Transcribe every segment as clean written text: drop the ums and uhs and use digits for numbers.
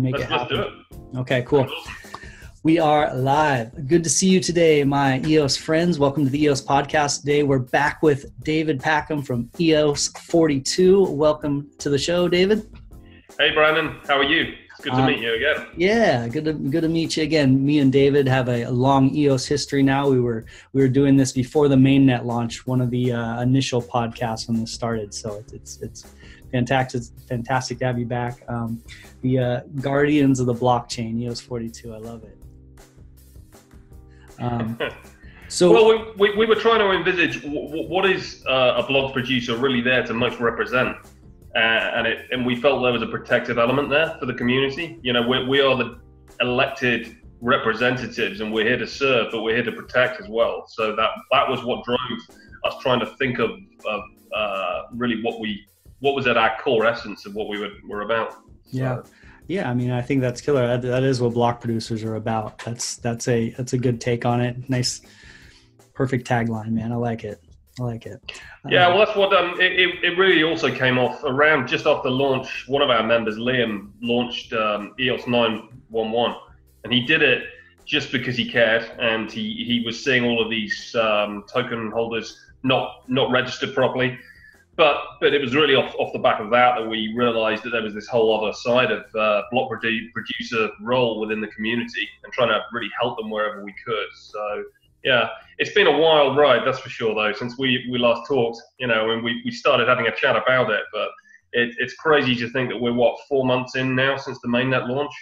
Make it Let's happen. do it. Okay, cool. We are live. Good to see you today, my EOS friends. Welcome to the EOS Podcast. Today we're back with David Packham from EOS 42. Welcome to the show, David. Hey, Brandon. How are you? It's good to meet you again. Yeah, good to meet you again. Me and David have a long EOS history now. We were doing this before the mainnet launch, one of the initial podcasts when this started. So it's fantastic to have you back. The guardians of the blockchain, EOS 42. I love it. Well, we were trying to envisage what is a blog producer really there to most represent, and we felt there was a protective element there for the community. You know, we are the elected representatives, and we're here to serve, but we're here to protect as well. So that was what drove us trying to think of really what was at our core essence of what we were about. So. Yeah. I mean, I think that's killer. That is what block producers are about. That's a good take on it. Nice, perfect tagline, man. I like it. Yeah, well, that's what it really also came off around just after launch. One of our members, Liam, launched EOS 911, and he did it just because he cared, and he was seeing all of these token holders not registered properly. But it was really off the back of that we realized that there was this whole other side of block producer role within the community and trying to really help them wherever we could. So yeah, it's been a wild ride, that's for sure, though, since we last talked, you know, and we started having a chat about it. But it's crazy to think that we're 4 months in now since the mainnet launch,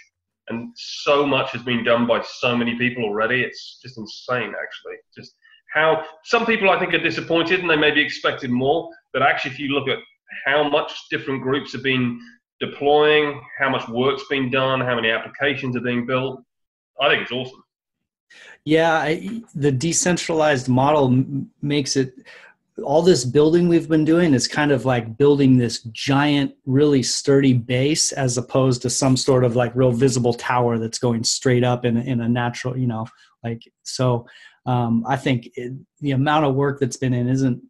and so much has been done by so many people already. It's just insane, actually. Just how some people, I think, are disappointed and they maybe expected more. But actually, if you look at how much different groups have been deploying, how much work's been done, how many applications are being built, I think it's awesome. Yeah, the decentralized model makes it, all this building we've been doing is kind of like building this giant, really sturdy base as opposed to some sort of like real visible tower that's going straight up in a natural, you know, like, so I think the amount of work that's been in isn't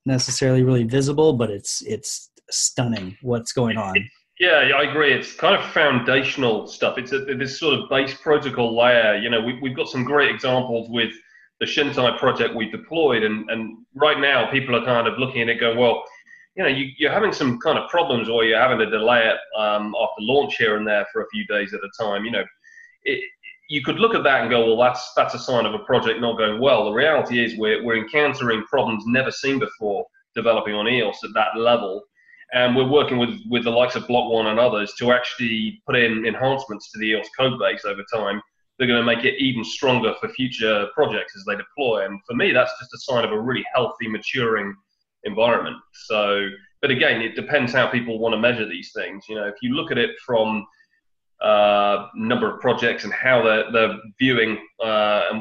necessarily really visible, but it's stunning what's going on. Yeah, I agree. It's kind of foundational stuff. It's this sort of base protocol layer. You know, we've got some great examples with the Chintai project we deployed, and right now people are kind of looking at it going, well, you know, you're having some kind of problems, or you're having to delay it after launch here and there for a few days at a time. You know, you could look at that and go, well, that's a sign of a project not going well. The reality is we're encountering problems never seen before developing on EOS at that level. And we're working with the likes of Block One and others to actually put in enhancements to the EOS code base over time. They're going to make it even stronger for future projects as they deploy. And for me, that's just a sign of a really healthy, maturing environment. So, but again, it depends how people want to measure these things. You know, if you look at it from number of projects and how they're viewing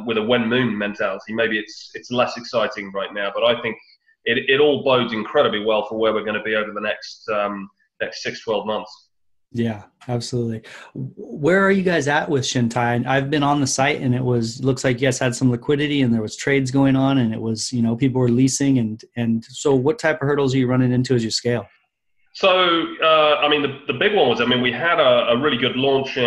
with a when moon mentality, maybe it's less exciting right now, but I think it all bodes incredibly well for where we're going to be over the next 6-12 months. Yeah, absolutely. Where are you guys at with Chintai? I've been on the site, and looks like you guys had some liquidity and there was trades going on, and it was, you know, people were leasing, and so what type of hurdles are you running into as you scale? So, I mean, the big one was, I mean, we had a really good launch we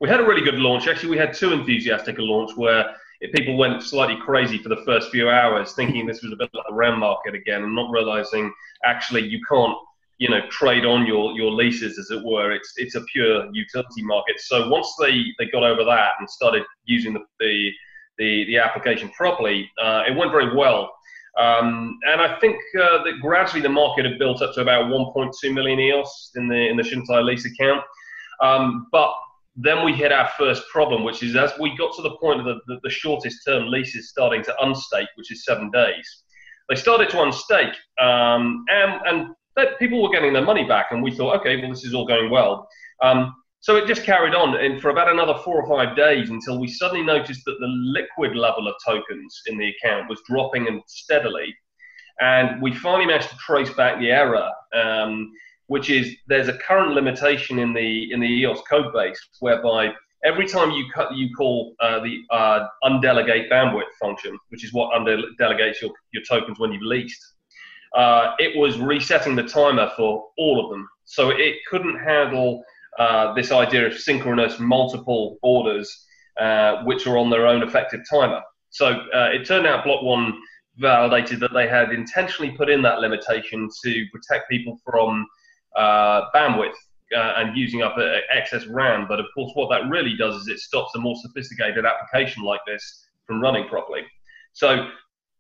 had a really good launch. Actually, we had too enthusiastic a launch where people went slightly crazy for the first few hours, thinking this was a bit like the RAM market again, and not realizing actually you can't, you know, trade on your leases, as it were. It's a pure utility market. So once they got over that and started using the application properly, it went very well. And I think that gradually the market had built up to about 1.2 million EOS in the Chintai lease account. But then we hit our first problem, which is as we got to the point of the shortest term leases starting to unstake, which is 7 days, they started to unstake, and people were getting their money back, and we thought, okay, well, this is all going well. So it just carried on and for about another 4 or 5 days until we suddenly noticed that the liquid level of tokens in the account was dropping and steadily. And we finally managed to trace back the error, which is there's a current limitation in the EOS code base whereby every time you call the undelegate bandwidth function, which is what undelegates your tokens when you've leased, it was resetting the timer for all of them. So it couldn't handle this idea of synchronous multiple orders, which are on their own effective timer. So it turned out Block 1 validated that they had intentionally put in that limitation to protect people from bandwidth and using up excess RAM. But of course, what that really does is it stops a more sophisticated application like this from running properly. So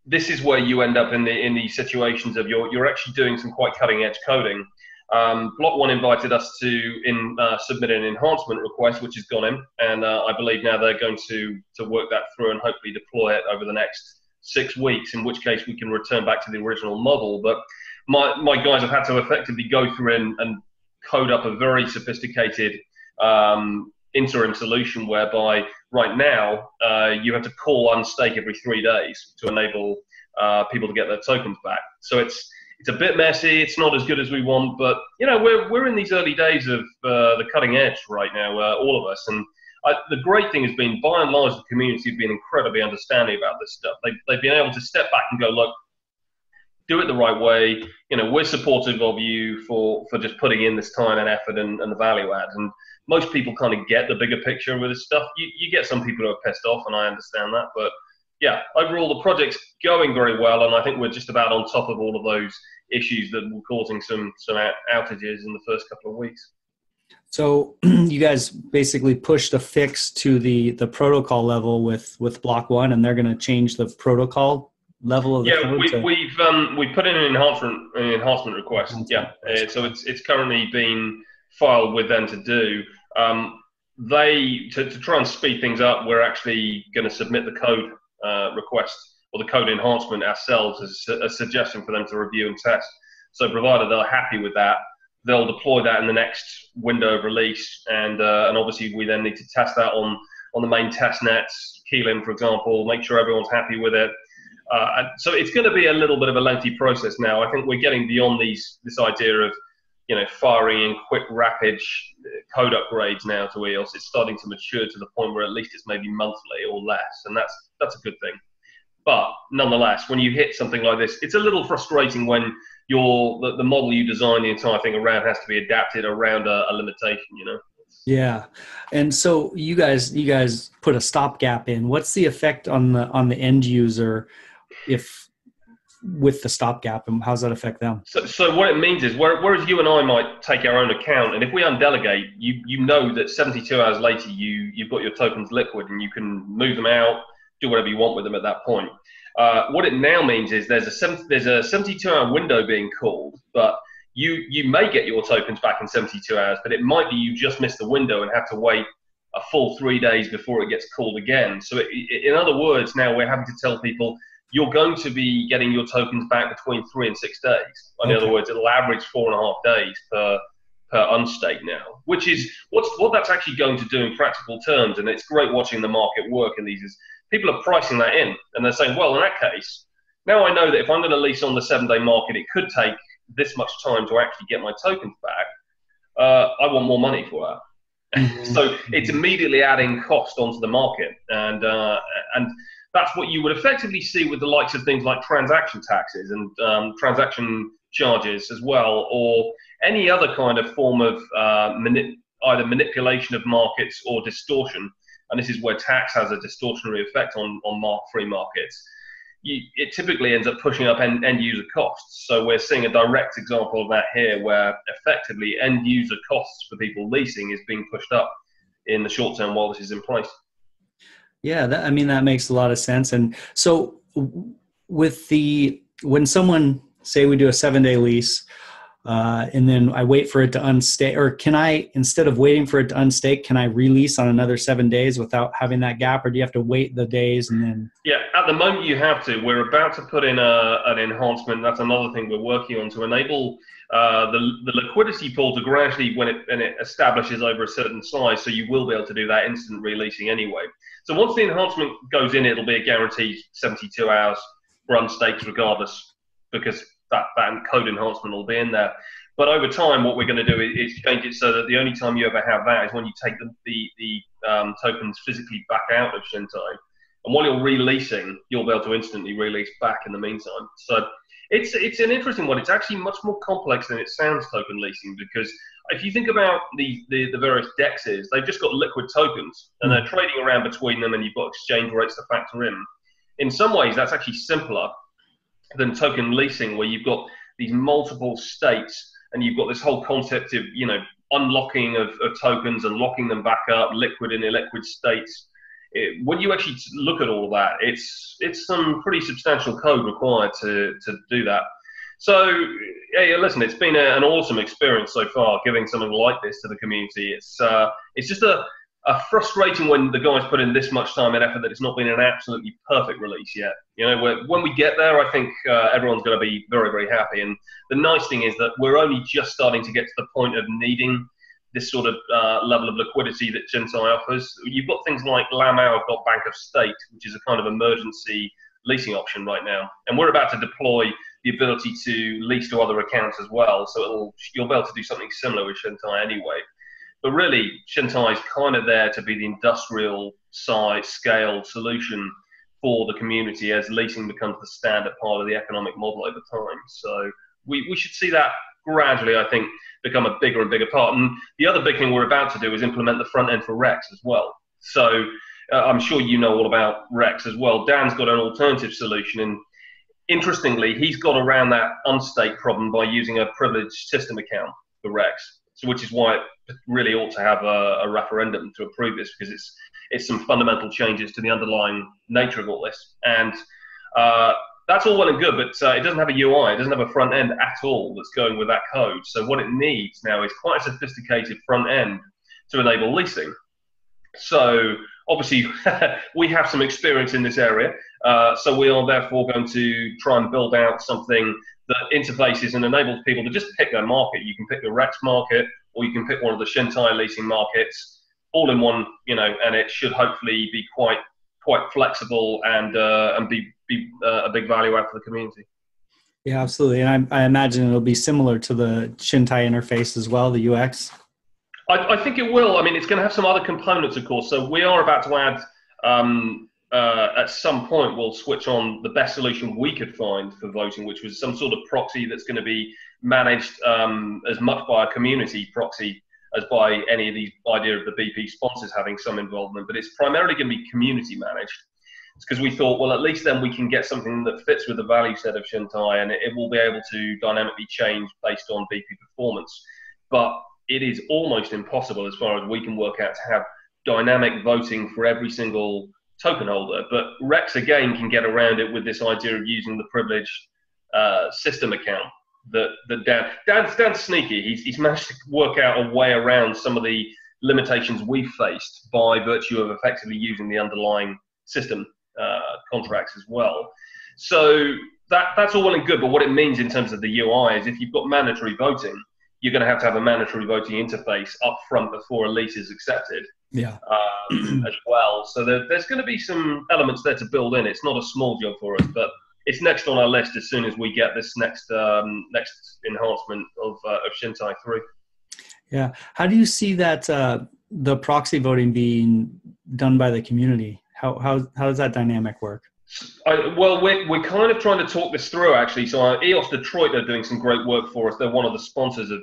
this is where you end up in these situations of you're actually doing some quite cutting edge coding. Block 1 invited us to submit an enhancement request, which has gone in, and I believe now they're going to work that through and hopefully deploy it over the next 6 weeks, in which case we can return back to the original model. But my guys have had to effectively go through and code up a very sophisticated interim solution whereby right now you have to call unstake every 3 days to enable people to get their tokens back. So it's a bit messy. It's not as good as we want, but we're in these early days of the cutting edge right now, all of us. And the great thing has been, by and large, the community have been incredibly understanding about this stuff. They've been able to step back and go, look, do it the right way. We're supportive of you for just putting in this time and effort and the value add. And most people kind of get the bigger picture with this stuff. You get some people who are pissed off, and I understand that. But yeah, overall, the project's going very well, and I think we're just about on top of all of those issues that were causing some outages in the first couple of weeks. So you guys basically pushed a fix to the protocol level with Block 1, and they're going to change the protocol level of the code? We've put in an enhancement request. So it's currently being filed with them to do. To try and speed things up, we're actually going to submit the code request or the code enhancement ourselves as a suggestion for them to review and test. So provided they're happy with that, they'll deploy that in the next window of release, and obviously we then need to test that on the main test nets, Keelan, for example, make sure everyone's happy with it. And so it's going to be a little bit of a lengthy process now. I think we're getting beyond this idea of firing in quick, rapid code upgrades now to EOS. It's starting to mature to the point where at least it's maybe monthly or less, and that's a good thing. But nonetheless, when you hit something like this, it's a little frustrating when the model you design the entire thing around has to be adapted around a limitation, Yeah, and so you guys put a stopgap in. What's the effect on the end user with the stopgap, and how does that affect them? So what it means is, whereas you and I might take our own account, and if we undelegate, you know that 72 hours later you've got your tokens liquid and you can move them out, do whatever you want with them at that point. What it now means is there's a 72-hour window being called, but you may get your tokens back in 72 hours, but it might be you just missed the window and have to wait a full 3 days before it gets called again. So in other words, now we're having to tell people you're going to be getting your tokens back between 3 and 6 days. In other words, it'll average 4.5 days per unstake now, which is what that's actually going to do in practical terms. And it's great watching the market work in these. Is people are pricing that in, and they're saying, well, in that case, now I know that if I'm going to lease on the 7-day market, it could take this much time to actually get my tokens back. I want more money for that. So it's immediately adding cost onto the market, and that's what you would effectively see with the likes of things like transaction taxes and transaction charges as well, or any other kind of form of either manipulation of markets or distortion. And this is where tax has a distortionary effect on free markets. It typically ends up pushing up end user costs. So we're seeing a direct example of that here, where effectively end user costs for people leasing is being pushed up in the short term while this is in place. Yeah, that makes a lot of sense. And so when someone, say we do a 7-day lease, and then I wait for it to unstake, or can I, instead of waiting for it to unstake, can I release on another 7 days without having that gap, or do you have to wait the days and then? Yeah, at the moment you have to. We're about to put in an enhancement. That's another thing we're working on to enable the liquidity pool to gradually, when it establishes over a certain size, so you will be able to do that instant releasing anyway. So once the enhancement goes in, it'll be a guaranteed 72 hours for unstaked regardless, because that code enhancement will be in there. But over time, what we're going to do is change it so that the only time you ever have that is when you take the tokens physically back out of Chintai. And while you're releasing, you'll be able to instantly release back in the meantime. So It's an interesting one. It's actually much more complex than it sounds, token leasing, because if you think about the various DEXs, they've just got liquid tokens, and they're trading around between them, and you've got exchange rates to factor in. In some ways, that's actually simpler than token leasing, where you've got these multiple states, and you've got this whole concept of, unlocking of tokens and locking them back up, liquid and illiquid states. When you actually look at all of that, it's some pretty substantial code required to do that. So, yeah, listen, it's been an awesome experience so far, giving something like this to the community. It's just a frustrating when the guys put in this much time and effort that it's not been an absolutely perfect release yet. When we get there, I think everyone's going to be very, very happy. And the nice thing is that we're only just starting to get to the point of needing this sort of level of liquidity that Chintai offers. You've got things like Lamau have got Bank of State, which is a kind of emergency leasing option right now. And we're about to deploy the ability to lease to other accounts as well. So you'll be able to do something similar with Chintai anyway. But really, Chintai is kind of there to be the industrial size scale solution for the community as leasing becomes the standard part of the economic model over time. So we should see that gradually, I think, become a bigger and bigger part. And the other big thing we're about to do is implement the front end for Rex as well. So I'm sure you know all about Rex as well. Dan's got an alternative solution, and interestingly, he's got around that unstake problem by using a privileged system account for Rex. So which is why it really ought to have a referendum to approve this, because it's some fundamental changes to the underlying nature of all this. And that's all well and good, but it doesn't have a UI, it doesn't have a front end at all that's going with that code. So what it needs now is quite a sophisticated front end to enable leasing. So obviously we have some experience in this area, so we are therefore going to try and build out something that interfaces and enables people to just pick their market. You can pick the Rex market, or you can pick one of the Chintai leasing markets, all in one, and it should hopefully be quite flexible and be a big value add for the community. Yeah, absolutely. And I imagine it'll be similar to the Chintai interface as well, the UX. I think it will. I mean, it's going to have some other components, of course. So we are about to add, at some point, we'll switch on the best solution we could find for voting, which was some sort of proxy that's going to be managed as much by a community proxy as by any of the idea of the BP sponsors having some involvement. But it's primarily going to be community managed. It's because we thought, well, at least then we can get something that fits with the value set of Chintai, and it will be able to dynamically change based on BP performance. But it is almost impossible, as far as we can work out, to have dynamic voting for every single token holder. But Rex, again, can get around it with this idea of using the privileged system account. Dan's sneaky. He's managed to work out a way around some of the limitations we've faced by virtue of effectively using the underlying system contracts as well. So that's all well and good, but what it means in terms of the UI is if you've got mandatory voting, you're going to have a mandatory voting interface up front before a lease is accepted. Yeah. As well. So there's going to be some elements there to build in. It's not a small job for us, but it's next on our list as soon as we get this next enhancement of Chintai 3. Yeah. How do you see that the proxy voting being done by the community? How does that dynamic work? Well, we're kind of trying to talk this through, actually. So EOS Detroit are doing some great work for us. They're one of the sponsors of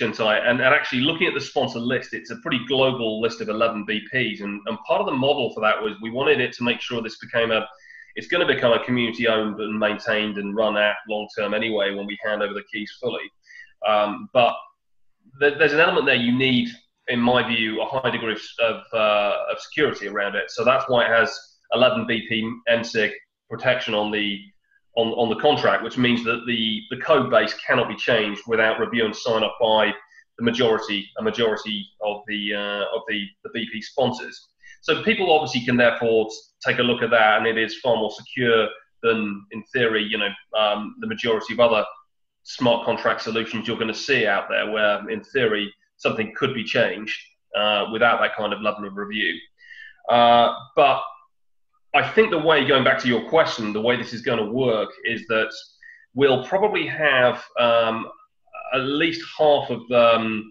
Chintai. And actually, looking at the sponsor list, it's a pretty global list of 11 BPs. And part of the model for that was we wanted it to make sure this it's going to become a community-owned and maintained and run app long-term anyway when we hand over the keys fully. But there's an element there you need, in my view, a high degree of security around it. So that's why it has 11 BP MSIG protection on the contract, which means that the code base cannot be changed without review and sign off by a majority of the BP sponsors. So people obviously can therefore take a look at that, and it is far more secure than, in theory, the majority of other smart contract solutions you're going to see out there, where in theory something could be changed without that kind of level of review. But I think the way, going back to your question, the way this is going to work is that we'll probably have at least half of the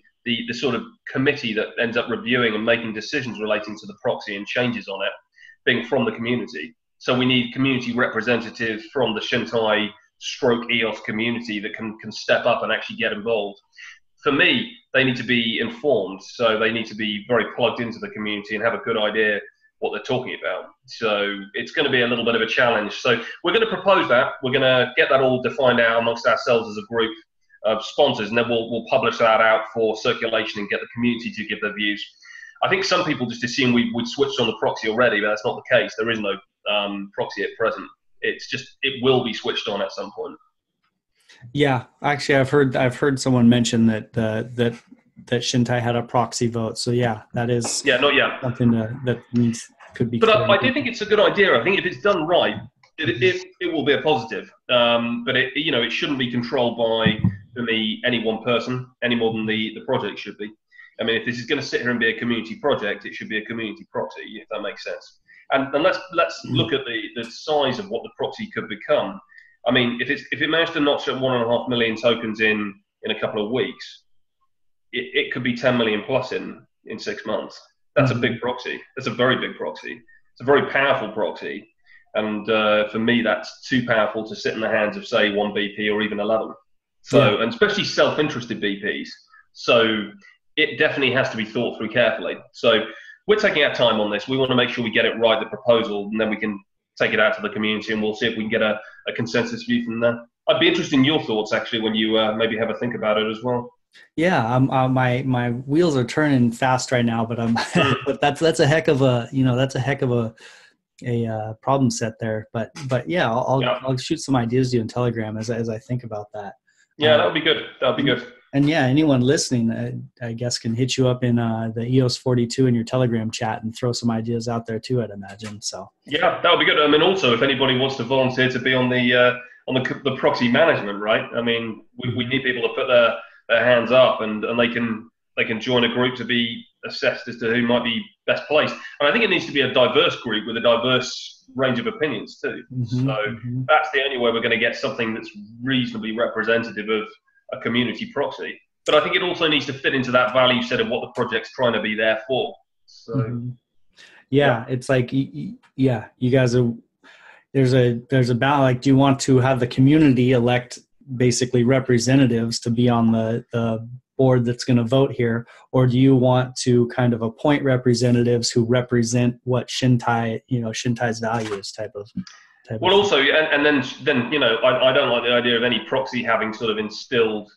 sort of committee that ends up reviewing and making decisions relating to the proxy and changes on it being from the community. So we need community representatives from the Chintai stroke EOS community that can step up and actually get involved. For me, they need to be informed, so they need to be very plugged into the community and have a good idea what they're talking about. So it's going to be a little bit of a challenge. So we're going to propose that. We're going to get that all defined out amongst ourselves as a group of sponsors, and then we'll publish that out for circulation and get the community to give their views. I think some people just assume we'd switched on the proxy already, but that's not the case. There is no proxy at present. It's just, it will be switched on at some point. Yeah, actually, I've heard someone mention that that Chintai had a proxy vote. So yeah, that is not yet something that could be. But I do think it's a good idea. I think if it's done right, it will be a positive. But it shouldn't be controlled by any one person any more than the project should be. I mean, if this is going to sit here and be a community project, it should be a community proxy, if that makes sense. And let's look at the size of what the proxy could become. I mean, if it managed to notch at 1.5 million tokens in a couple of weeks, it could be 10 million plus in 6 months. That's a big proxy. That's a very big proxy. It's a very powerful proxy. And for me, that's too powerful to sit in the hands of, say, one BP or even 11. So, and especially self-interested BPs. So it definitely has to be thought through carefully. So we're taking our time on this. We want to make sure we get it right, the proposal, and then we can take it out to the community, and we'll see if we can get a consensus view from there. I'd be interested in your thoughts, actually, when you maybe have a think about it as well. Yeah, my wheels are turning fast right now, but but that's a heck of a problem set there. But yeah, I'll shoot some ideas to you in Telegram as I think about that. Yeah, that would be good. That would be good. And yeah, anyone listening, I guess, can hit you up in the EOS 42 in your Telegram chat and throw some ideas out there too, I'd imagine. So yeah, that would be good. I mean, also, if anybody wants to volunteer to be on the proxy management, right? I mean, we need people to put their hands up, and they can join a group to be assessed as to who might be best placed. And I think it needs to be a diverse group with a diverse range of opinions too. That's the only way we're going to get something that's reasonably representative of a community proxy. But I think it also needs to fit into that value set of what the project's trying to be there for. So yeah, it's like, you guys are, there's a balance. Like, do you want to have the community elect basically representatives to be on the board that's going to vote here, or do you want to kind of appoint representatives who represent what Chintai's values type of well, also, and then I don't like the idea of any proxy having sort of instilled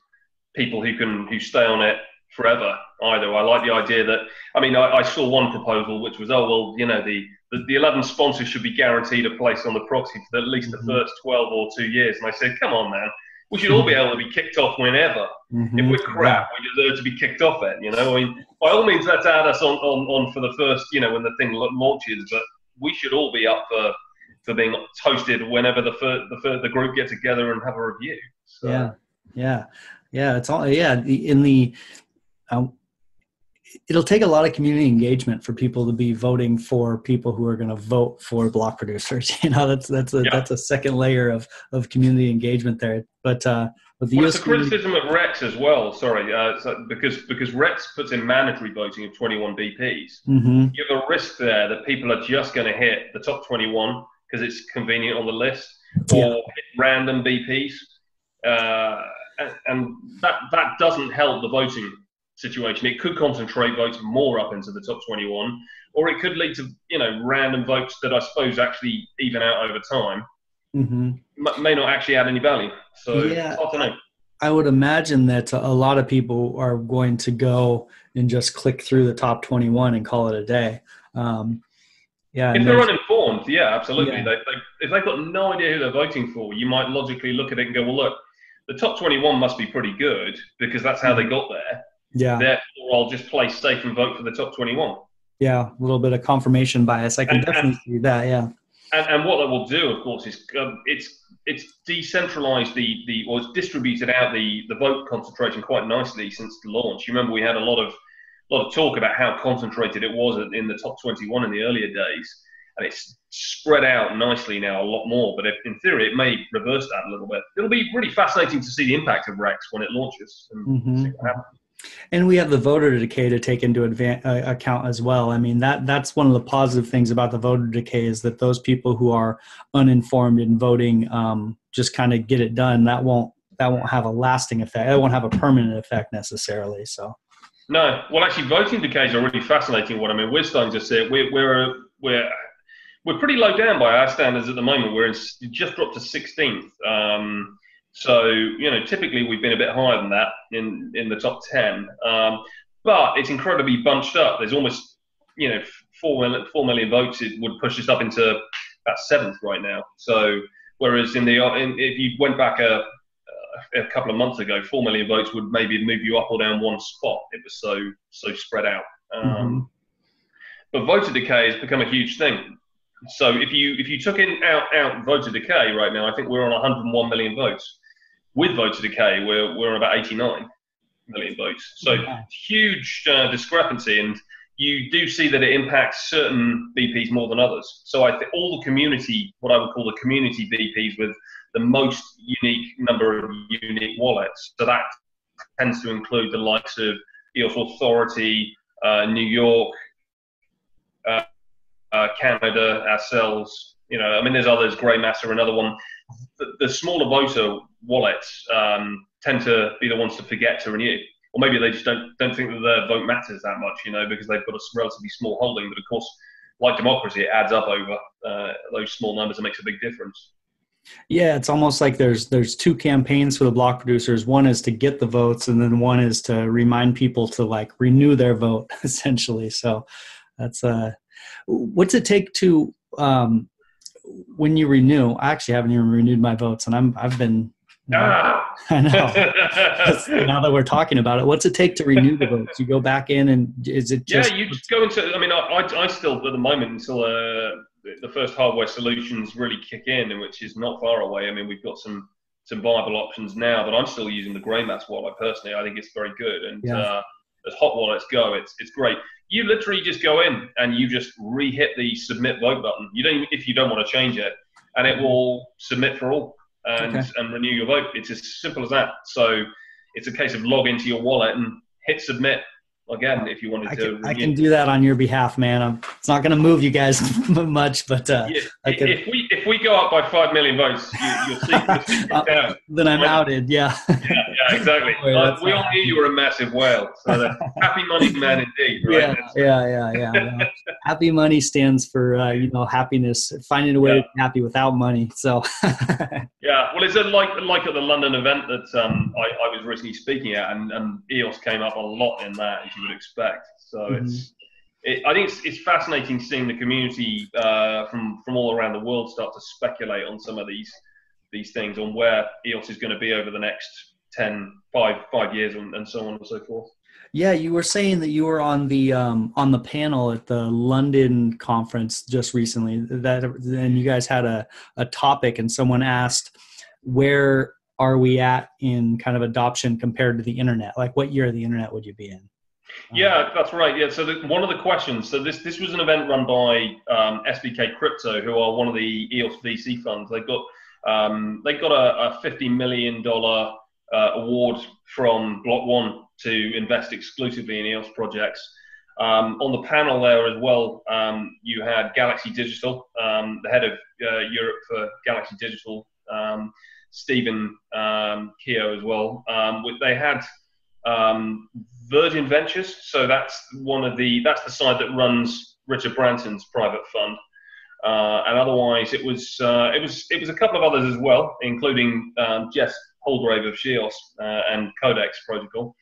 people who stay on it forever either. I like the idea that, I mean, I saw one proposal which was, the 11 sponsors should be guaranteed a place on the proxy for at least the first 12 or 2 years. And I said, come on, man, we should all be able to be kicked off whenever. If we're crap, we deserve to be kicked off it. I mean, by all means, let's add us on for the first, when the thing launches, but we should all be up for being hosted whenever the group get together and have a review. So. Yeah. It's all in the. It'll take a lot of community engagement for people to be voting for people who are going to vote for block producers. That's a second layer of community engagement there. But it's a criticism of Rex as well. Sorry, because Rex puts in mandatory voting of 21 BPs. You have a risk there that people are just going to hit the top 21 because it's convenient on the list, or hit random BPs, and that doesn't help the voting situation. It could concentrate votes more up into the top 21, or it could lead to random votes that I suppose actually even out over time. May not actually add any value. So it's hard to know. I would imagine that a lot of people are going to go and just click through the top 21 and call it a day. If they're uninformed, absolutely. Yeah. If they've got no idea who they're voting for, you might logically look at it and go, well, look, the top 21 must be pretty good because that's how they got there. Yeah. Therefore, I'll just play safe and vote for the top 21. Yeah, a little bit of confirmation bias. I can definitely see that, yeah. And what that will do, of course, is it's decentralized or it's distributed out the vote concentration quite nicely since the launch. You remember we had a lot of talk about how concentrated it was in the top 21 in the earlier days, and it's spread out nicely now a lot more. But in theory, it may reverse that a little bit. It'll be really fascinating to see the impact of Rex when it launches and see what happens. And we have the voter decay to take into account as well. I mean, that's one of the positive things about the voter decay is that those people who are uninformed in voting just kind of get it done. That won't have a lasting effect. That won't have a permanent effect necessarily. So. No, well, actually, voting decays are really fascinating. What I mean, we're starting to see it. We're pretty low down by our standards at the moment. We're just dropped to 16th. So, typically we've been a bit higher than that in the top 10. But it's incredibly bunched up. There's almost, 4 million votes. It would push us up into about 7th right now. So, whereas if you went back a couple of months ago, 4 million votes would maybe move you up or down one spot. It was so spread out. But voter decay has become a huge thing. So if you took out voter decay right now, I think we're on 101 million votes. With voter decay, we're on about 89 million votes. So huge discrepancy, and you do see that it impacts certain VPs more than others. So I think all the community, what I would call the community VPs with the most unique number of unique wallets. So that tends to include the likes of EOS Authority, New York, Canada, ourselves. There's others. Grey Matter, another one. The smaller voter wallets tend to be the ones to forget to renew, or maybe they just don't think that their vote matters that much, because they've got a relatively small holding. But of course, like democracy, it adds up over those small numbers and makes a big difference. Yeah, it's almost like there's two campaigns for the block producers. One is to get the votes, and then one is to remind people to renew their vote, essentially. So that's what's it take to when you renew? I actually haven't even renewed my votes, and I've been. I know. Now that we're talking about it, what's it take to renew the votes? You go back in, and is it just? Yeah, you just go into. I still at the moment until the first hardware solutions really kick in, which is not far away. We've got some viable options now, but I'm still using the Grey Matter wallet personally. I think it's very good, and as hot wallets go, it's great. You literally just go in and you just re-hit the submit vote button. If you don't want to change it, and it will submit for all and renew your vote. It's as simple as that. So it's a case of log into your wallet and hit submit again if you wanted to. I can do that on your behalf, man. It's not going to move you guys much, but if we go up by 5 million votes, you'll see. Then I'm outed. Yeah. Yeah, exactly. We all knew you were a massive whale. So happy money man indeed, right? Yeah. Happy money stands for happiness, finding a way to be happy without money. So yeah, well, it's like at the London event that I was recently speaking at, and EOS came up a lot in that, as you would expect. So I think it's fascinating seeing the community from all around the world start to speculate on some of these things, on where EOS is going to be over the next 5 years and so on and so forth. Yeah, you were saying that you were on the panel at the London conference just recently, and you guys had a topic, and someone asked, where are we at in kind of adoption compared to the internet? Like, what year of the internet would you be in? Yeah, that's right. Yeah, so one of the questions, so this was an event run by SBK Crypto, who are one of the EOS VC funds. They got a $50 million award from Block One to invest exclusively in EOS projects. On the panel there as well, you had Galaxy Digital, the head of Europe for Galaxy Digital, Stephen Keogh as well. They had Virgin Ventures, so that's the side that runs Richard Branson's private fund. And otherwise, it was a couple of others as well, including Jess Holgrave of Shios and Codex Protocol.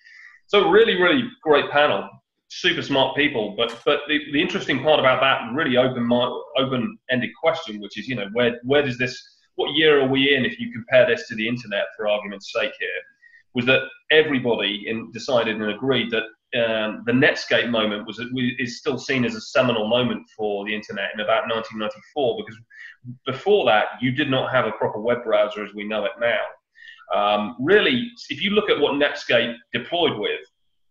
So really, really great panel, super smart people. But the interesting part about that really open-ended question, which is, where does this? What year are we in if you compare this to the internet, for argument's sake here, was that everybody decided and agreed that the Netscape moment is still seen as a seminal moment for the internet in about 1994, because before that, you did not have a proper web browser as we know it now. Really, if you look at what Netscape deployed with,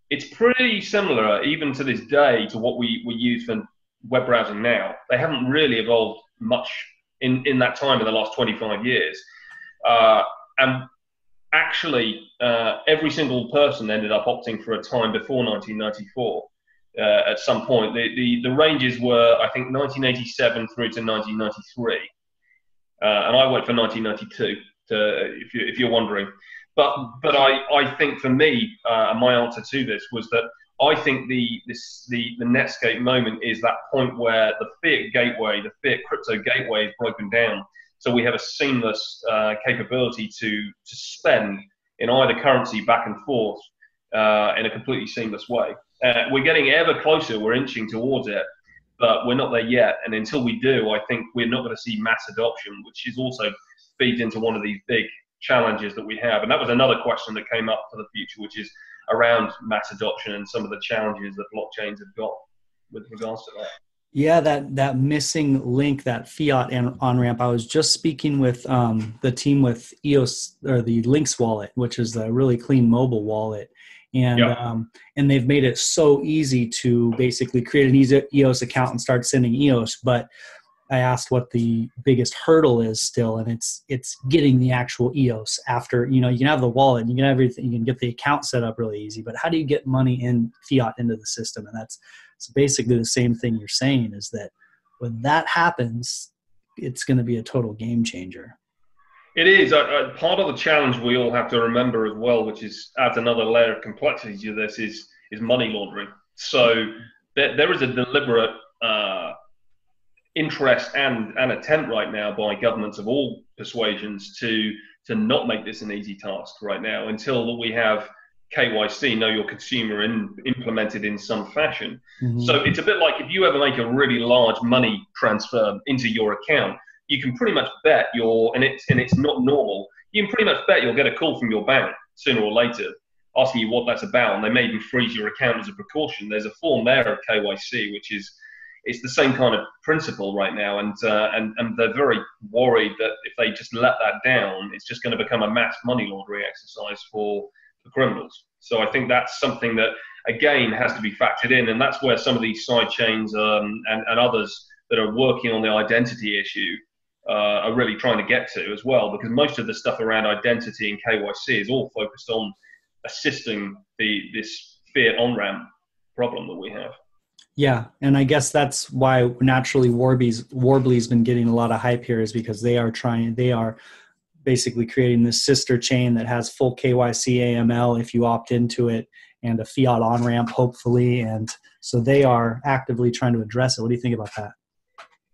it's pretty similar, even to this day, to what we use for web browsing now. They haven't really evolved much in that time in the last 25 years. And actually, every single person ended up opting for a time before 1994. At some point, the ranges were, I think, 1987 through to 1993, and I went for 1992. If you're wondering, but I think for me, my answer to this was that I think the Netscape moment is that point where the Fiat gateway, the Fiat crypto gateway, is broken down. So we have a seamless capability to spend in either currency back and forth in a completely seamless way. We're getting ever closer. We're inching towards it, but we're not there yet. And until we do, I think we're not going to see mass adoption, which is also feeds into one of these big challenges that we have. And that was another question that came up for the future, which is around mass adoption and some of the challenges that blockchains have got with regards to that. Yeah, that missing link, that Fiat on-ramp. I was just speaking with the team with EOS, or the Lynx wallet, which is a really clean mobile wallet. And and they've made it so easy to basically create an EOS account and start sending EOS. But I asked what the biggest hurdle is still, and it's getting the actual EOS after, you can have the wallet, you can have everything, you can get the account set up really easy, but how do you get money in Fiat into the system? And that's basically the same thing you're saying, is that when that happens, it's going to be a total game changer. It is. Part of the challenge we all have to remember as well, which adds another layer of complexity to this, is money laundering. So there is a deliberate interest and attempt right now by governments of all persuasions to not make this an easy task right now, until we have KYC, know your consumer, implemented in some fashion. Mm-hmm. So it's a bit like if you ever make a really large money transfer into your account, you can pretty much bet and it's not normal, you can pretty much bet you'll get a call from your bank sooner or later asking you what that's about, and they may even freeze your account as a precaution. There's a form there of KYC, which it's the same kind of principle right now, and they're very worried that if they just let that down, it's just going to become a mass money laundering exercise for criminals. So I think that's something that, again, has to be factored in, and that's where some of these side chains and others that are working on the identity issue are really trying to get to as well, because most of the stuff around identity and KYC is all focused on assisting this Fiat on-ramp problem that we have. Yeah, and I guess that's why naturally Warbly's been getting a lot of hype here, is because they are basically creating this sister chain that has full KYC AML if you opt into it, and a Fiat on-ramp hopefully, and so they are actively trying to address it. What do you think about that?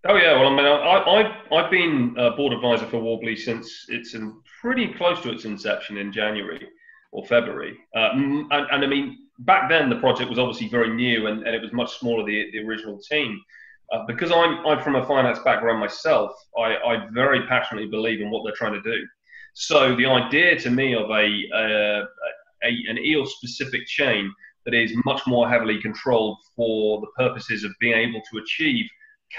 Oh yeah, well, I mean, I've been a board advisor for Warbly since it's pretty close to its inception in January or February, and I mean, back then the project was obviously very new, and it was much smaller, the original team. Because I'm from a finance background myself, I very passionately believe in what they're trying to do. So the idea to me of an EOS specific chain that is much more heavily controlled for the purposes of being able to achieve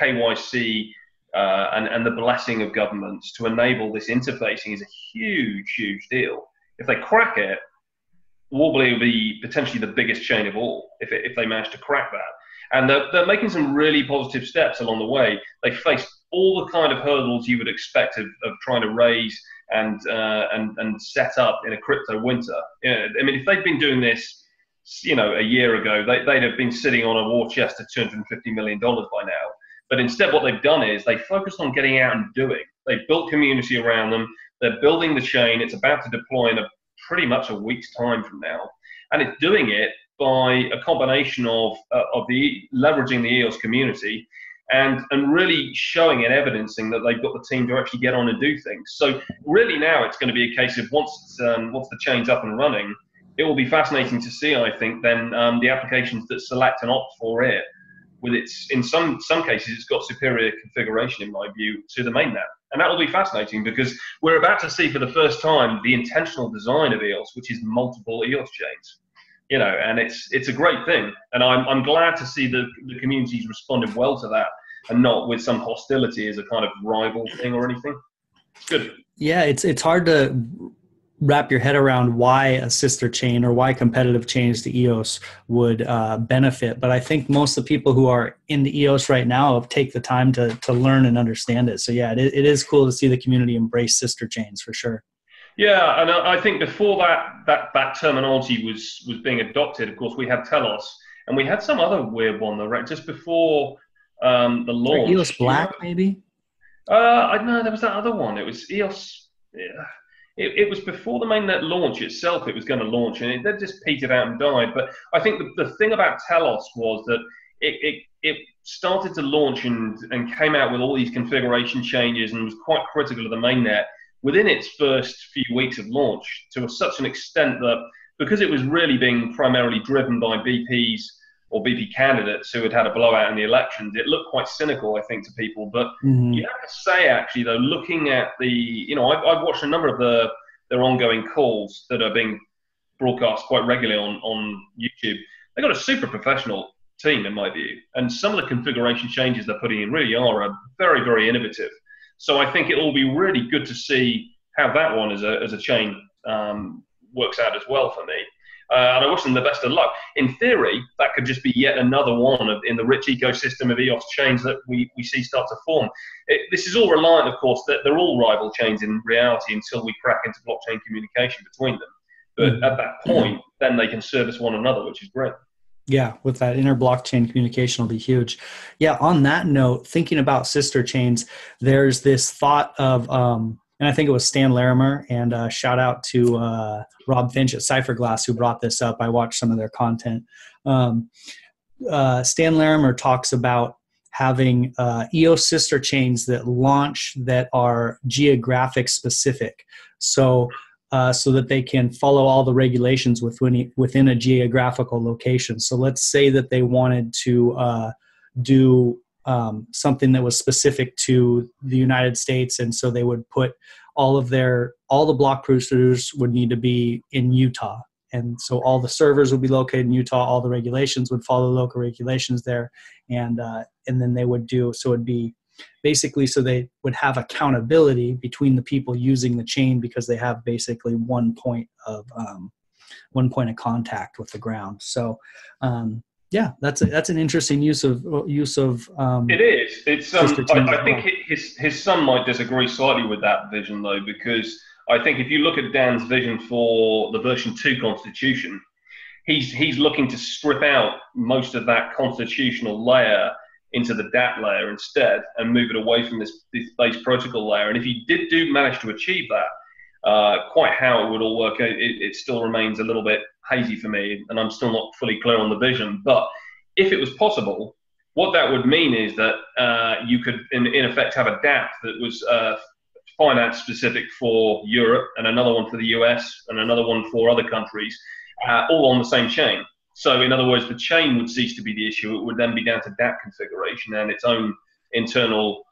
KYC and the blessing of governments to enable this interfacing is a huge, huge deal. If they crack it, Warbly will be potentially the biggest chain of all if they manage to crack that. And they're making some really positive steps along the way. They faced all the kind of hurdles you would expect of trying to raise and set up in a crypto winter. I mean, if they'd been doing this, a year ago, they'd have been sitting on a war chest of $250 million by now. But instead, what they've done is they focused on getting out and doing. They've built community around them. They're building the chain. It's about to deploy in pretty much a week's time from now, and it's doing it by a combination of leveraging the EOS community and really showing and evidencing that they've got the team to actually get on and do things. So really now it's going to be a case of once the chain's up and running, it will be fascinating to see, I think, then the applications that select and opt for it. In some cases, it's got superior configuration, in my view, to the mainnet. And that will be fascinating because we're about to see for the first time the intentional design of EOS, which is multiple EOS chains. And it's a great thing. And I'm glad to see the community's responded well to that and not with some hostility as a kind of rival thing or anything. It's good. Yeah, it's hard to wrap your head around why a sister chain or why competitive chains to EOS would benefit. But I think most of the people who are in the EOS right now take the time to learn and understand it. So yeah, it is cool to see the community embrace sister chains for sure. Yeah, and I think before that terminology was being adopted, of course, we had Telos, and we had some other weird one though, right? Just before the Or EOS launch. Do you Black, remember? maybe? I know there was that other one. It was EOS. Yeah. It was before the mainnet launch itself. It was going to launch, and it then just petered out and died. But I think the thing about Telos was that it started to launch and came out with all these configuration changes and was quite critical of the mainnet within its first few weeks of launch, to such an extent that because it was really being primarily driven by BPs or BP candidates who had had a blowout in the elections, it looked quite cynical, I think, to people. But Mm-hmm. you have to say, actually, though, looking at I've watched a number of their ongoing calls that are being broadcast quite regularly on YouTube. They've got a super professional team, in my view, and some of the configuration changes they're putting in really are very, very innovative. So I think it will be really good to see how that one as a chain works out as well for me. And I wish them the best of luck. In theory, that could just be yet another one in the rich ecosystem of EOS chains that we see start to form. This is all reliant, of course, that they're all rival chains in reality until we crack into blockchain communication between them. But at that point, then they can service one another, which is great. Yeah, with that inter blockchain communication will be huge. Yeah, on that note, thinking about sister chains, there's this thought of, and I think it was Stan Larimer, and shout out to Rob Finch at Cypherglass who brought this up. I watched some of their content. Stan Larimer talks about having EOS sister chains that launch that are geographic specific. So that they can follow all the regulations within a geographical location. So let's say that they wanted to do something that was specific to the United States, and so they would put all the block producers would need to be in Utah, and so all the servers would be located in Utah. All the regulations would follow local regulations there, and then they would do so. It'd be basically so they would have accountability between the people using the chain because they have basically one point of contact with the ground. So yeah, that's an interesting use of it is. It's I think his son might disagree slightly with that vision though, because I think if you look at Dan's vision for the version 2 constitution, he's looking to strip out most of that constitutional layer into the DApp layer instead and move it away from this base protocol layer. And if you do manage to achieve that, quite how it would all work, it still remains a little bit hazy for me, and I'm still not fully clear on the vision. But if it was possible, what that would mean is that you could, in effect, have a DApp that was finance specific for Europe, and another one for the US, and another one for other countries, all on the same chain. So in other words, the chain would cease to be the issue. It would then be down to DApp configuration and its own internal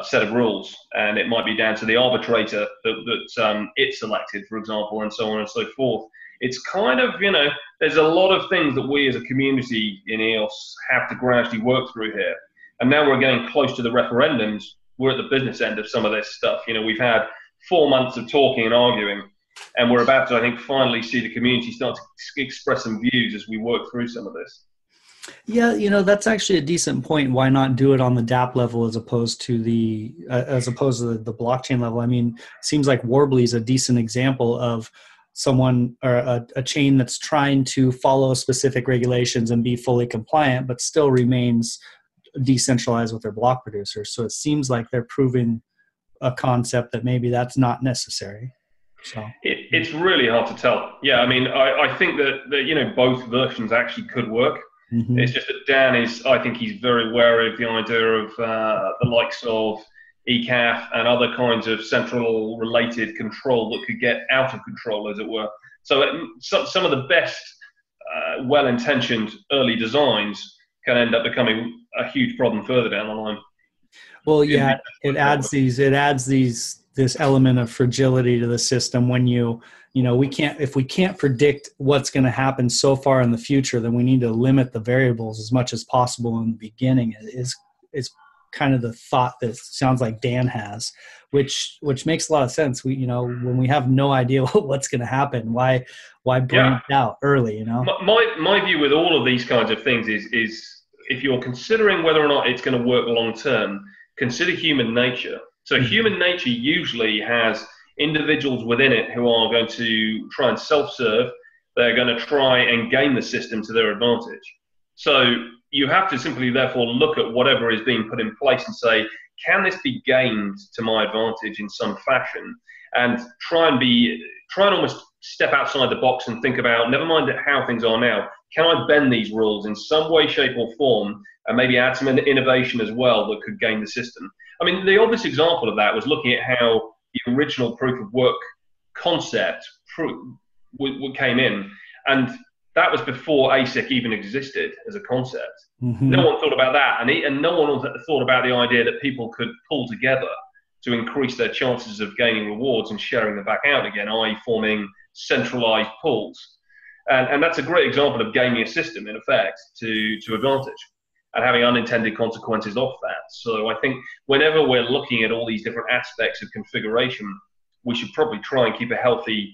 set of rules. And it might be down to the arbitrator that it selected, for example, and so on and so forth. It's kind of, there's a lot of things that we as a community in EOS have to gradually work through here. And now we're getting close to the referendums. We're at the business end of some of this stuff. We've had 4 months of talking and arguing. And we're about to, I think, finally see the community start to express some views as we work through some of this. Yeah, that's actually a decent point. Why not do it on the DApp level as opposed to the blockchain level? I mean, it seems like Warbly is a decent example of someone or a chain that's trying to follow specific regulations and be fully compliant, but still remains decentralized with their block producers. So it seems like they're proving a concept that maybe that's not necessary. So it's really hard to tell. Yeah, I mean, I think that both versions actually could work. Mm-hmm. It's just that Dan I think he's very wary of the idea of the likes of ECAF and other kinds of central related control that could get out of control, as it were. So some of the best well-intentioned early designs can end up becoming a huge problem further down the line. Well, yeah, it adds this element of fragility to the system when if we can't predict what's going to happen so far in the future, then we need to limit the variables as much as possible in the beginning. Is kind of the thought that sounds like Dan has, which makes a lot of sense. When we have no idea what's going to happen, why bring it out early? My view with all of these kinds of things is if you're considering whether or not it's going to work long term, consider human nature. So human nature usually has individuals within it who are going to try and self-serve. They're going to try and game the system to their advantage. So you have to simply, therefore, look at whatever is being put in place and say, can this be gamed to my advantage in some fashion? And try and almost step outside the box and think about, never mind how things are now, can I bend these rules in some way, shape or form, and maybe add some innovation as well that could game the system? I mean, the obvious example of that was looking at how the original proof of work concept came in, and that was before ASIC even existed as a concept. Mm-hmm. No one thought about that, and no one thought about the idea that people could pull together to increase their chances of gaining rewards and sharing them back out again, i.e. forming centralized pools. And that's a great example of gaming a system, in effect, to advantage and having unintended consequences off that. So I think whenever we're looking at all these different aspects of configuration, we should probably try and keep a healthy,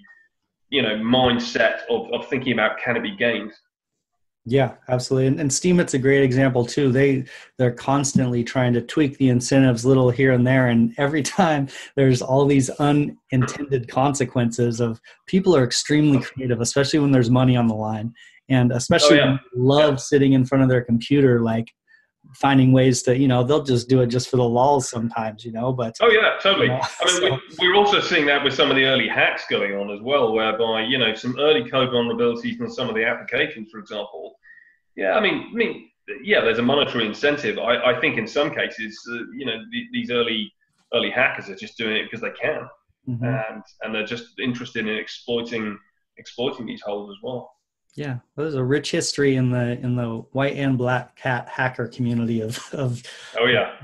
mindset of thinking about, can it be gamed? Yeah, absolutely. And Steemit's a great example too. They're constantly trying to tweak the incentives little here and there. And every time there's all these unintended consequences of people are extremely creative, especially when there's money on the line. And especially when they love sitting in front of their computer, like finding ways to, they'll just do it just for the lulz sometimes, but. Oh yeah, totally. We're also seeing that with some of the early hacks going on as well, whereby, some early code vulnerabilities in some of the applications, for example. Yeah, there's a monetary incentive. I think in some cases, these early hackers are just doing it because they can. Mm-hmm. And they're just interested in exploiting these holes as well. Yeah, there's a rich history in the white and black hat hacker community of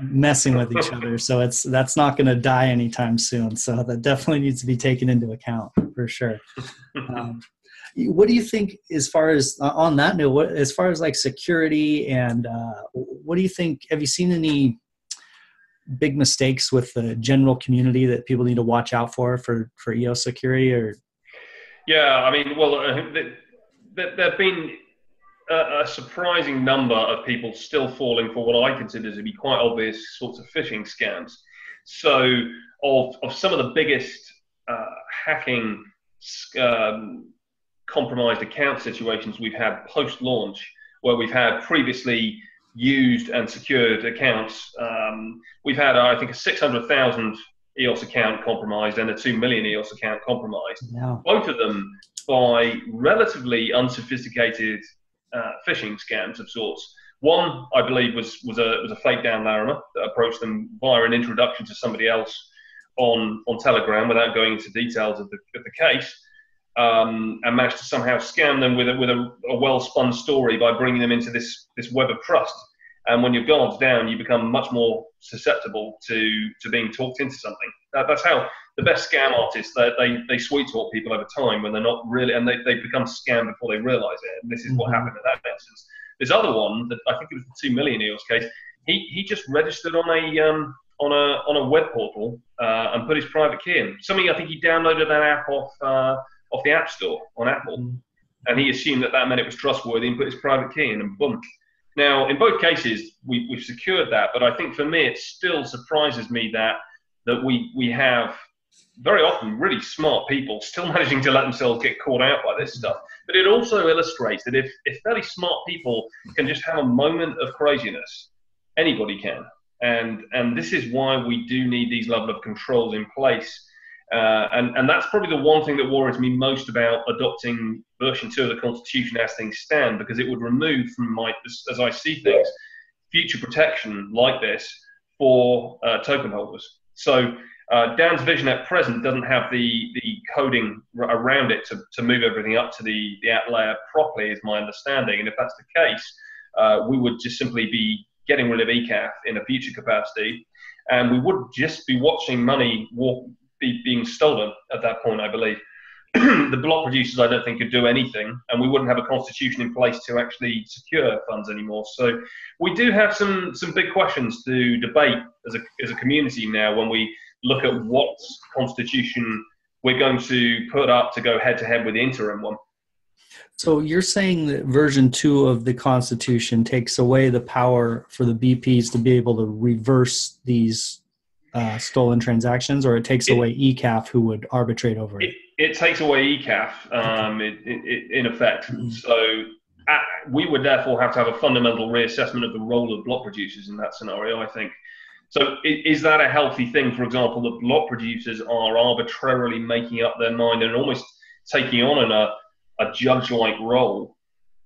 messing with each other. So that's not going to die anytime soon. So that definitely needs to be taken into account for sure. What do you think, as far as on that note, as far as like security and what do you think? Have you seen any big mistakes with the general community that people need to watch out for EOS security? Or yeah, there have been a surprising number of people still falling for what I consider to be quite obvious sorts of phishing scams. So of some of the biggest hacking compromised account situations we've had post-launch, where we've had previously used and secured accounts. We've had, I think, a 600,000 EOS account compromised and a 2 million EOS account compromised. Yeah. Both of them by relatively unsophisticated phishing scams of sorts. One, I believe, was a fake downloader that approached them via an introduction to somebody else on Telegram without going into details of the case, and managed to somehow scam them with a well-spun story by bringing them into this web of trust. And when your guard's down, you become much more susceptible to being talked into something. That's how the best scam artists, they sweet talk people over time when they're not really, and they become scammed before they realize it. And this is what happened in that instance. This other one, that I think it was the 2 million EOS case, he just registered on a web portal and put his private key in. Something, I think he downloaded an app off the App Store on Apple, and he assumed that meant it was trustworthy and put his private key in, and boom. Now, in both cases, we've secured that, but I think for me, it still surprises me that we have very often really smart people still managing to let themselves get caught out by this stuff. But it also illustrates that if fairly smart people can just have a moment of craziness, anybody can. And this is why we do need these level of controls in place. And that's probably the one thing that worries me most about adopting version 2 of the Constitution as things stand, because it would remove from as I see things, future protection like this for token holders. So Dan's vision at present doesn't have the coding around it to move everything up to the app layer properly, is my understanding. And if that's the case, we would just simply be getting rid of ECAF in a future capacity, and we would just be watching money being stolen at that point, I believe. The block producers, I don't think, could do anything, and we wouldn't have a constitution in place to actually secure funds anymore. So we do have some big questions to debate as a community now when we look at what constitution we're going to put up to go head-to-head with the interim one. So you're saying that version 2 of the Constitution takes away the power for the BPs to be able to reverse these stolen transactions, or it takes away ECAF, who would arbitrate over it? It takes away ECAF, in effect. So we would therefore have to have a fundamental reassessment of the role of block producers in that scenario, I think. So is that a healthy thing, for example, that block producers are arbitrarily making up their mind and almost taking on a judge-like role?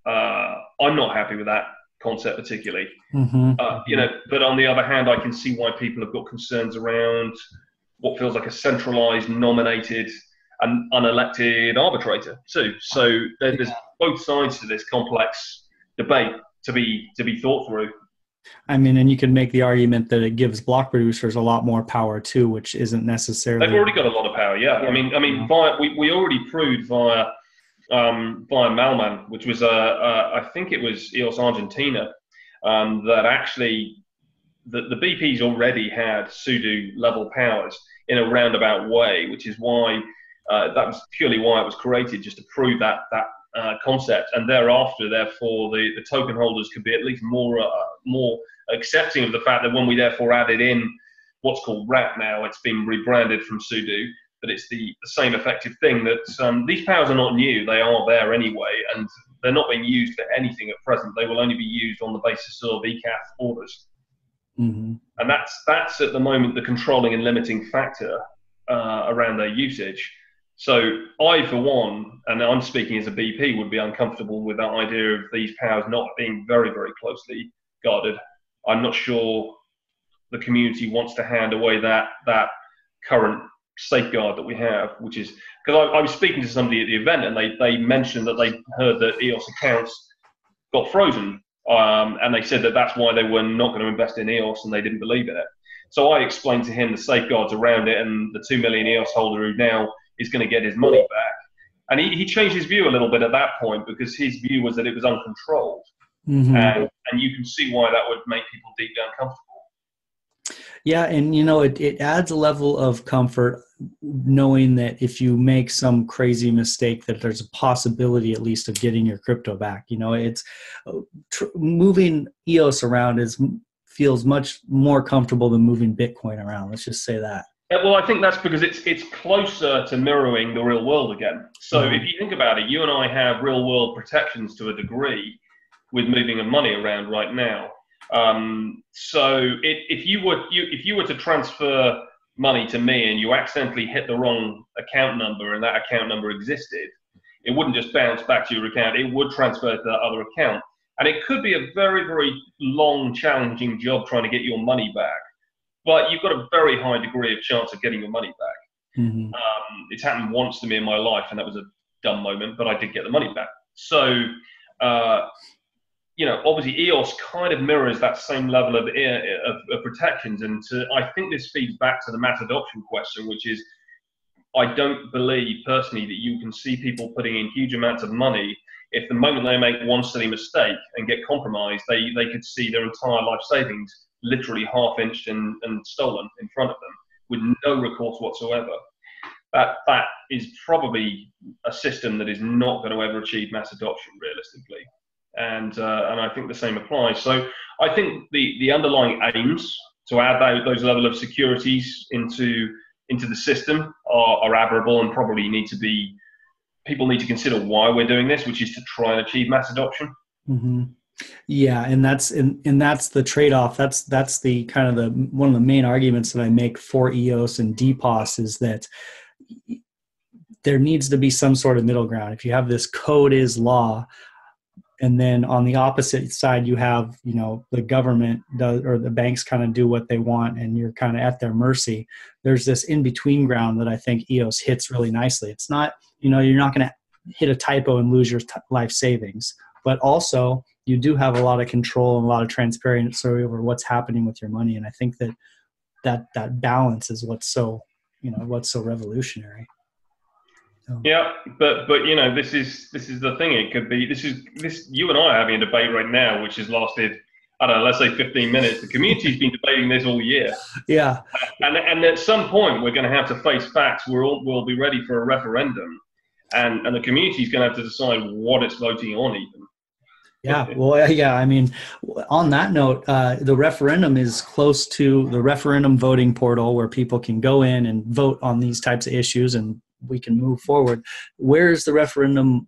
I'm not happy with that concept particularly. But on the other hand, I can see why people have got concerns around what feels like a centralized, nominated and unelected arbitrator too. So there's both sides to this complex debate to be thought through. I mean, and you can make the argument that it gives block producers a lot more power too, which isn't necessarily. They've already got a lot of power, yeah. I mean, we already proved via Malman, which was I think it was EOS Argentina, that actually the BPs already had pseudo level powers in a roundabout way, which is why that was purely why it was created, just to prove that concept, and thereafter, therefore, the token holders could be at least more accepting of the fact that when we therefore added in what's called RAP now, it's been rebranded from pseudo, that it's the same effective thing, that these powers are not new, they are there anyway, and they're not being used for anything at present. They will only be used on the basis of ECAF orders. And that's at the moment the controlling and limiting factor around their usage. So I, for one, and I'm speaking as a BP, would be uncomfortable with that idea of these powers not being very, very closely guarded. I'm not sure the community wants to hand away that current safeguard that we have, which is, because I was speaking to somebody at the event and they mentioned that they heard that EOS accounts got frozen, and they said that that's why they were not going to invest in EOS and they didn't believe in it. So I explained to him the safeguards around it and the 2 million EOS holder who now is going to get his money back. And he changed his view a little bit at that point, because his view was that it was uncontrolled. And you can see why that would make people deep down comfortable. Yeah, and it adds a level of comfort knowing that if you make some crazy mistake, that there's a possibility at least of getting your crypto back. It's moving EOS around feels much more comfortable than moving Bitcoin around. Let's just say that. Yeah, well, I think that's because it's closer to mirroring the real world again. So if you think about it, you and I have real world protections to a degree with moving of money around right now. So if you were to transfer money to me and you accidentally hit the wrong account number and that account number existed, it wouldn't just bounce back to your account, it would transfer to that other account. And it could be a very, very long, challenging job trying to get your money back, but you've got a very high degree of chance of getting your money back. It's happened once to me in my life, and that was a dumb moment, but I did get the money back. So, obviously EOS kind of mirrors that same level of protections. And I think this feeds back to the mass adoption question, which is, I don't believe personally that you can see people putting in huge amounts of money if the moment they make one silly mistake and get compromised, they could see their entire life savings literally half-inched and stolen in front of them with no recourse whatsoever. That is probably a system that is not going to ever achieve mass adoption realistically. And I think the same applies. So I think the underlying aims to add those level of securities into the system are admirable, and probably people need to consider why we're doing this, which is to try and achieve mass adoption. Yeah, and that's the trade-off. That's the kind of one of the main arguments that I make for EOS and DPoS is that there needs to be some sort of middle ground. If you have this code is law, and then on the opposite side you have the government does, or the banks kind of do what they want, and you're kind of at their mercy. There's this in between ground that I think EOS hits really nicely. It's not you're not going to hit a typo and lose your life savings, but also you do have a lot of control and a lot of transparency over what's happening with your money. And I think that balance is what's so revolutionary. So. Yeah, but this is the thing. It could be this. You and I are having a debate right now, which has lasted, I don't know, let's say 15 minutes. The community's been debating this all year. Yeah. And at some point, we're going to have to face facts. We'll be ready for a referendum, and the community's going to have to decide what it's voting on even. Yeah, well, yeah. I mean, on that note, the referendum is close to the referendum voting portal where people can go in and vote on these types of issues, and we can move forward. Where is the referendum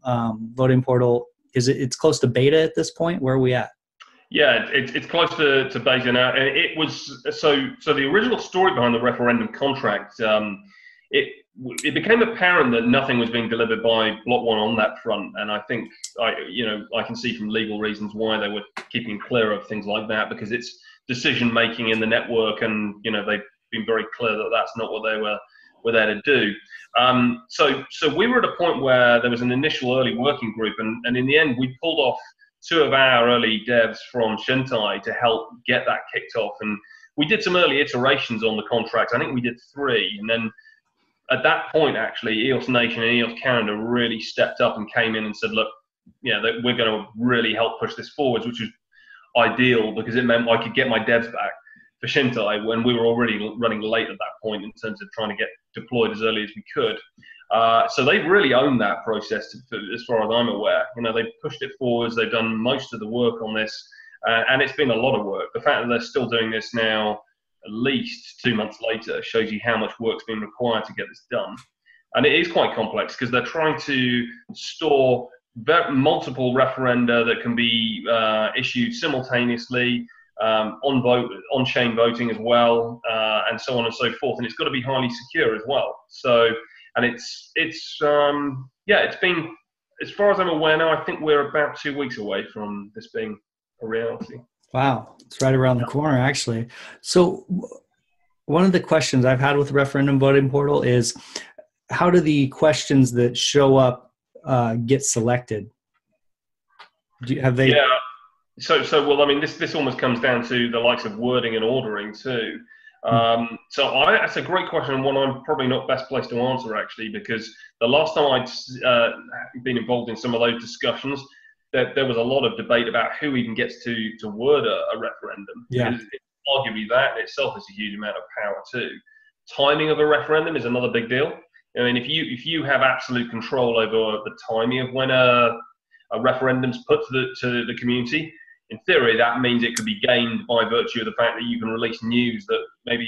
voting portal? Is it? It's close to beta at this point. Where are we at? Yeah, it's close to beta now, and it was so. So the original story behind the referendum contract, it became apparent that nothing was being delivered by Block One on that front, and I think I can see from legal reasons why they were keeping clear of things like that, because it's decision making in the network, and they've been very clear that that's not what they were there to do. So we were at a point where there was an initial early working group, and in the end we pulled off two of our early devs from Chintai to help get that kicked off, and we did some early iterations on the contract. I think we did 3, and then at that point, actually, EOS Nation and EOS Canada really stepped up and came in and said, look, that we're going to really help push this forwards, which was ideal because it meant I could get my devs back for Chintai when we were already running late at that point in terms of trying to get deployed as early as we could. So they've really owned that process as far as I'm aware. They've pushed it forwards. They've done most of the work on this, and it's been a lot of work. The fact that they're still doing this now, at least 2 months later, shows you how much work's been required to get this done. And it is quite complex because they're trying to store multiple referenda that can be issued simultaneously, on-chain voting as well, and so on and so forth. And it's got to be highly secure as well. So, and it's been, as far as I'm aware now, I think we're about 2 weeks away from this being a reality. Wow, it's right around the corner, actually. So one of the questions I've had with the referendum voting portal is, how do the questions that show up get selected? Have they? Yeah. So well, I mean, this almost comes down to the likes of wording and ordering too. That's a great question, and one I'm probably not best placed to answer, actually, because the last time I'd been involved in some of those discussions, there was a lot of debate about who even gets to word a referendum. Yeah. Arguably, that in itself is a huge amount of power too. Timing of a referendum is another big deal. I mean, if you have absolute control over the timing of when a referendum's put to the community, in theory, that means it could be gained by virtue of the fact that you can release news that maybe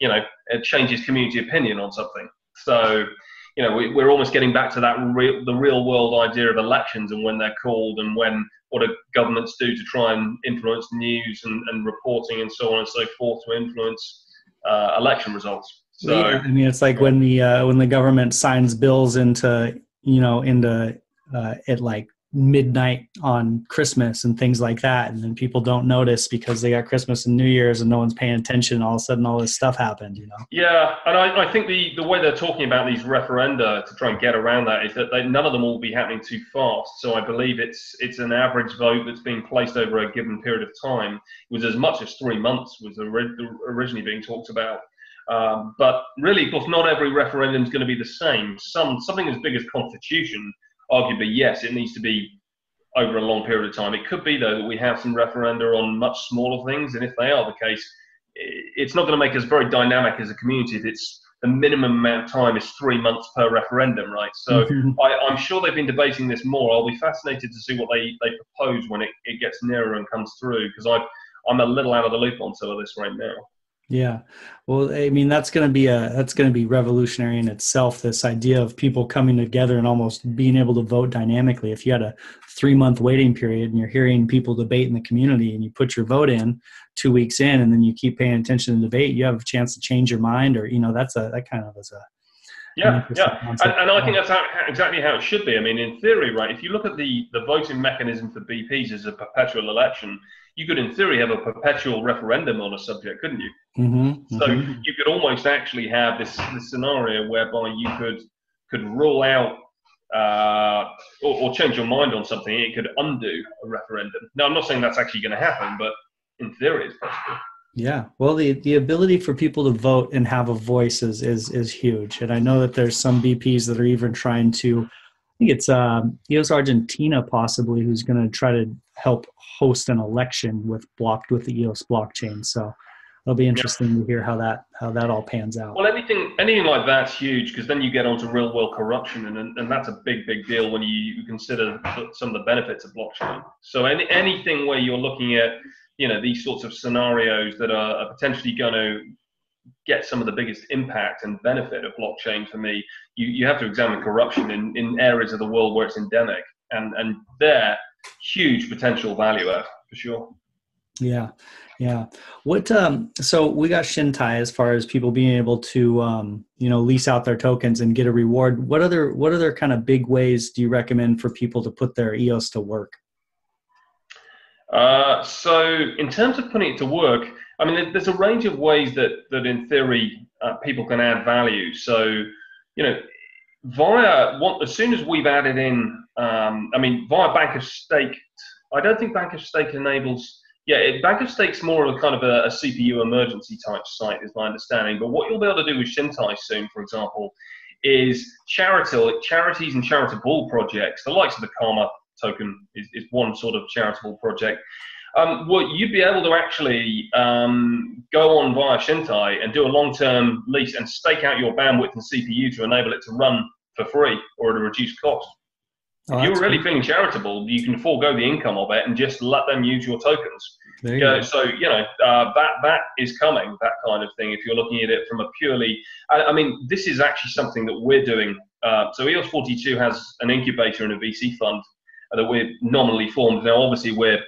it changes community opinion on something. So, we're almost getting back to the real world idea of elections and when they're called and what do governments do to try and influence news and reporting and so on and so forth to influence election results. So, yeah, I mean, it's like when the government signs bills into at like midnight on Christmas and things like that, and then people don't notice because they got Christmas and New Year's and no one's paying attention. All of a sudden, all this stuff happened. Yeah, and I think the way they're talking about these referenda to try and get around that is that none of them will be happening too fast. So I believe it's an average vote that's being placed over a given period of time. It was as much as 3 months was originally being talked about. But really, of course, not every referendum is going to be the same. Something as big as constitution, arguably, yes, it needs to be over a long period of time. It could be, though, that we have some referenda on much smaller things, and if they are the case, it's not going to make us very dynamic as a community if it's the minimum amount of time is 3 months per referendum, right? So I'm sure they've been debating this more. I'll be fascinated to see what they propose when it gets nearer and comes through, because I'm a little out of the loop on some of this right now. Yeah. Well, I mean, that's going to be revolutionary in itself, this idea of people coming together and almost being able to vote dynamically. If you had a 3-month waiting period and you're hearing people debate in the community and you put your vote in 2 weeks in and then you keep paying attention to the debate, you have a chance to change your mind, or, that kind of is a Yeah. And I think that's exactly how it should be. I mean, in theory, right, if you look at the voting mechanism for BPs as a perpetual election, you could, in theory, have a perpetual referendum on a subject, couldn't you? So you could almost actually have this scenario whereby you could rule out or change your mind on something. It could undo a referendum. Now, I'm not saying that's actually going to happen, but in theory, it's possible. Yeah, well, the ability for people to vote and have a voice is huge, and I know that there's some BPs that are even trying to. I think it's EOS Argentina possibly who's going to try to help host an election with the EOS blockchain. So it'll be interesting to hear how that all pans out. Well, anything like that's huge, because then you get onto real world corruption, and that's a big deal when you consider some of the benefits of blockchain. So anything where you're looking at these sorts of scenarios that are potentially going to get some of the biggest impact and benefit of blockchain, for me, you have to examine corruption in areas of the world where it's endemic, and they're huge potential value for sure. Yeah. What so we got Chintai as far as people being able to lease out their tokens and get a reward. What other kind of big ways do you recommend for people to put their EOS to work? So in terms of putting it to work, I mean, there's a range of ways that in theory people can add value. So as soon as we've added in, via Bank of Stake, I don't think Bank of Stake enables. Bank of Stake's more of a kind of a CPU emergency type site, is my understanding. But what you'll be able to do with Chintai soon, for example, is charities and charitable projects, the likes of the Karma token is one sort of charitable project. You'd be able to actually go on via Chintai and do a long-term lease and stake out your bandwidth and CPU to enable it to run for free or at a reduced cost. If you're really feeling charitable, you can forego the income of it and just let them use your tokens. There you go. So that is coming, that kind of thing. If you're looking at it from a purely, this is actually something that we're doing. So EOS 42 has an incubator and a VC fund that we're nominally formed. Now, obviously, we're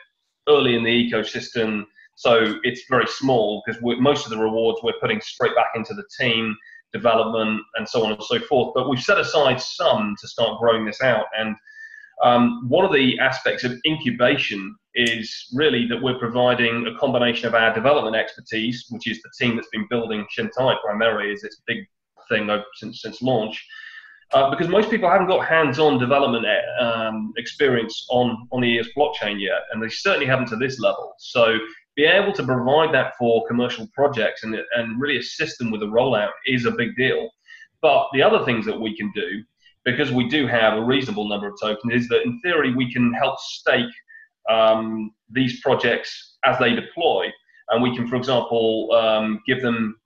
early in the ecosystem, so it's very small because most of the rewards we're putting straight back into the team development and so on and so forth. But we've set aside some to start growing this out. And one of the aspects of incubation is really that we're providing a combination of our development expertise, which is the team that's been building Chintai primarily, is its big thing since launch. Because most people haven't got hands-on development experience on the EOS blockchain yet, and they certainly haven't to this level. So being able to provide that for commercial projects and really assist them with the rollout is a big deal. But the other things that we can do, because we do have a reasonable number of tokens, is that in theory we can help stake these projects as they deploy, and we can, for example, give them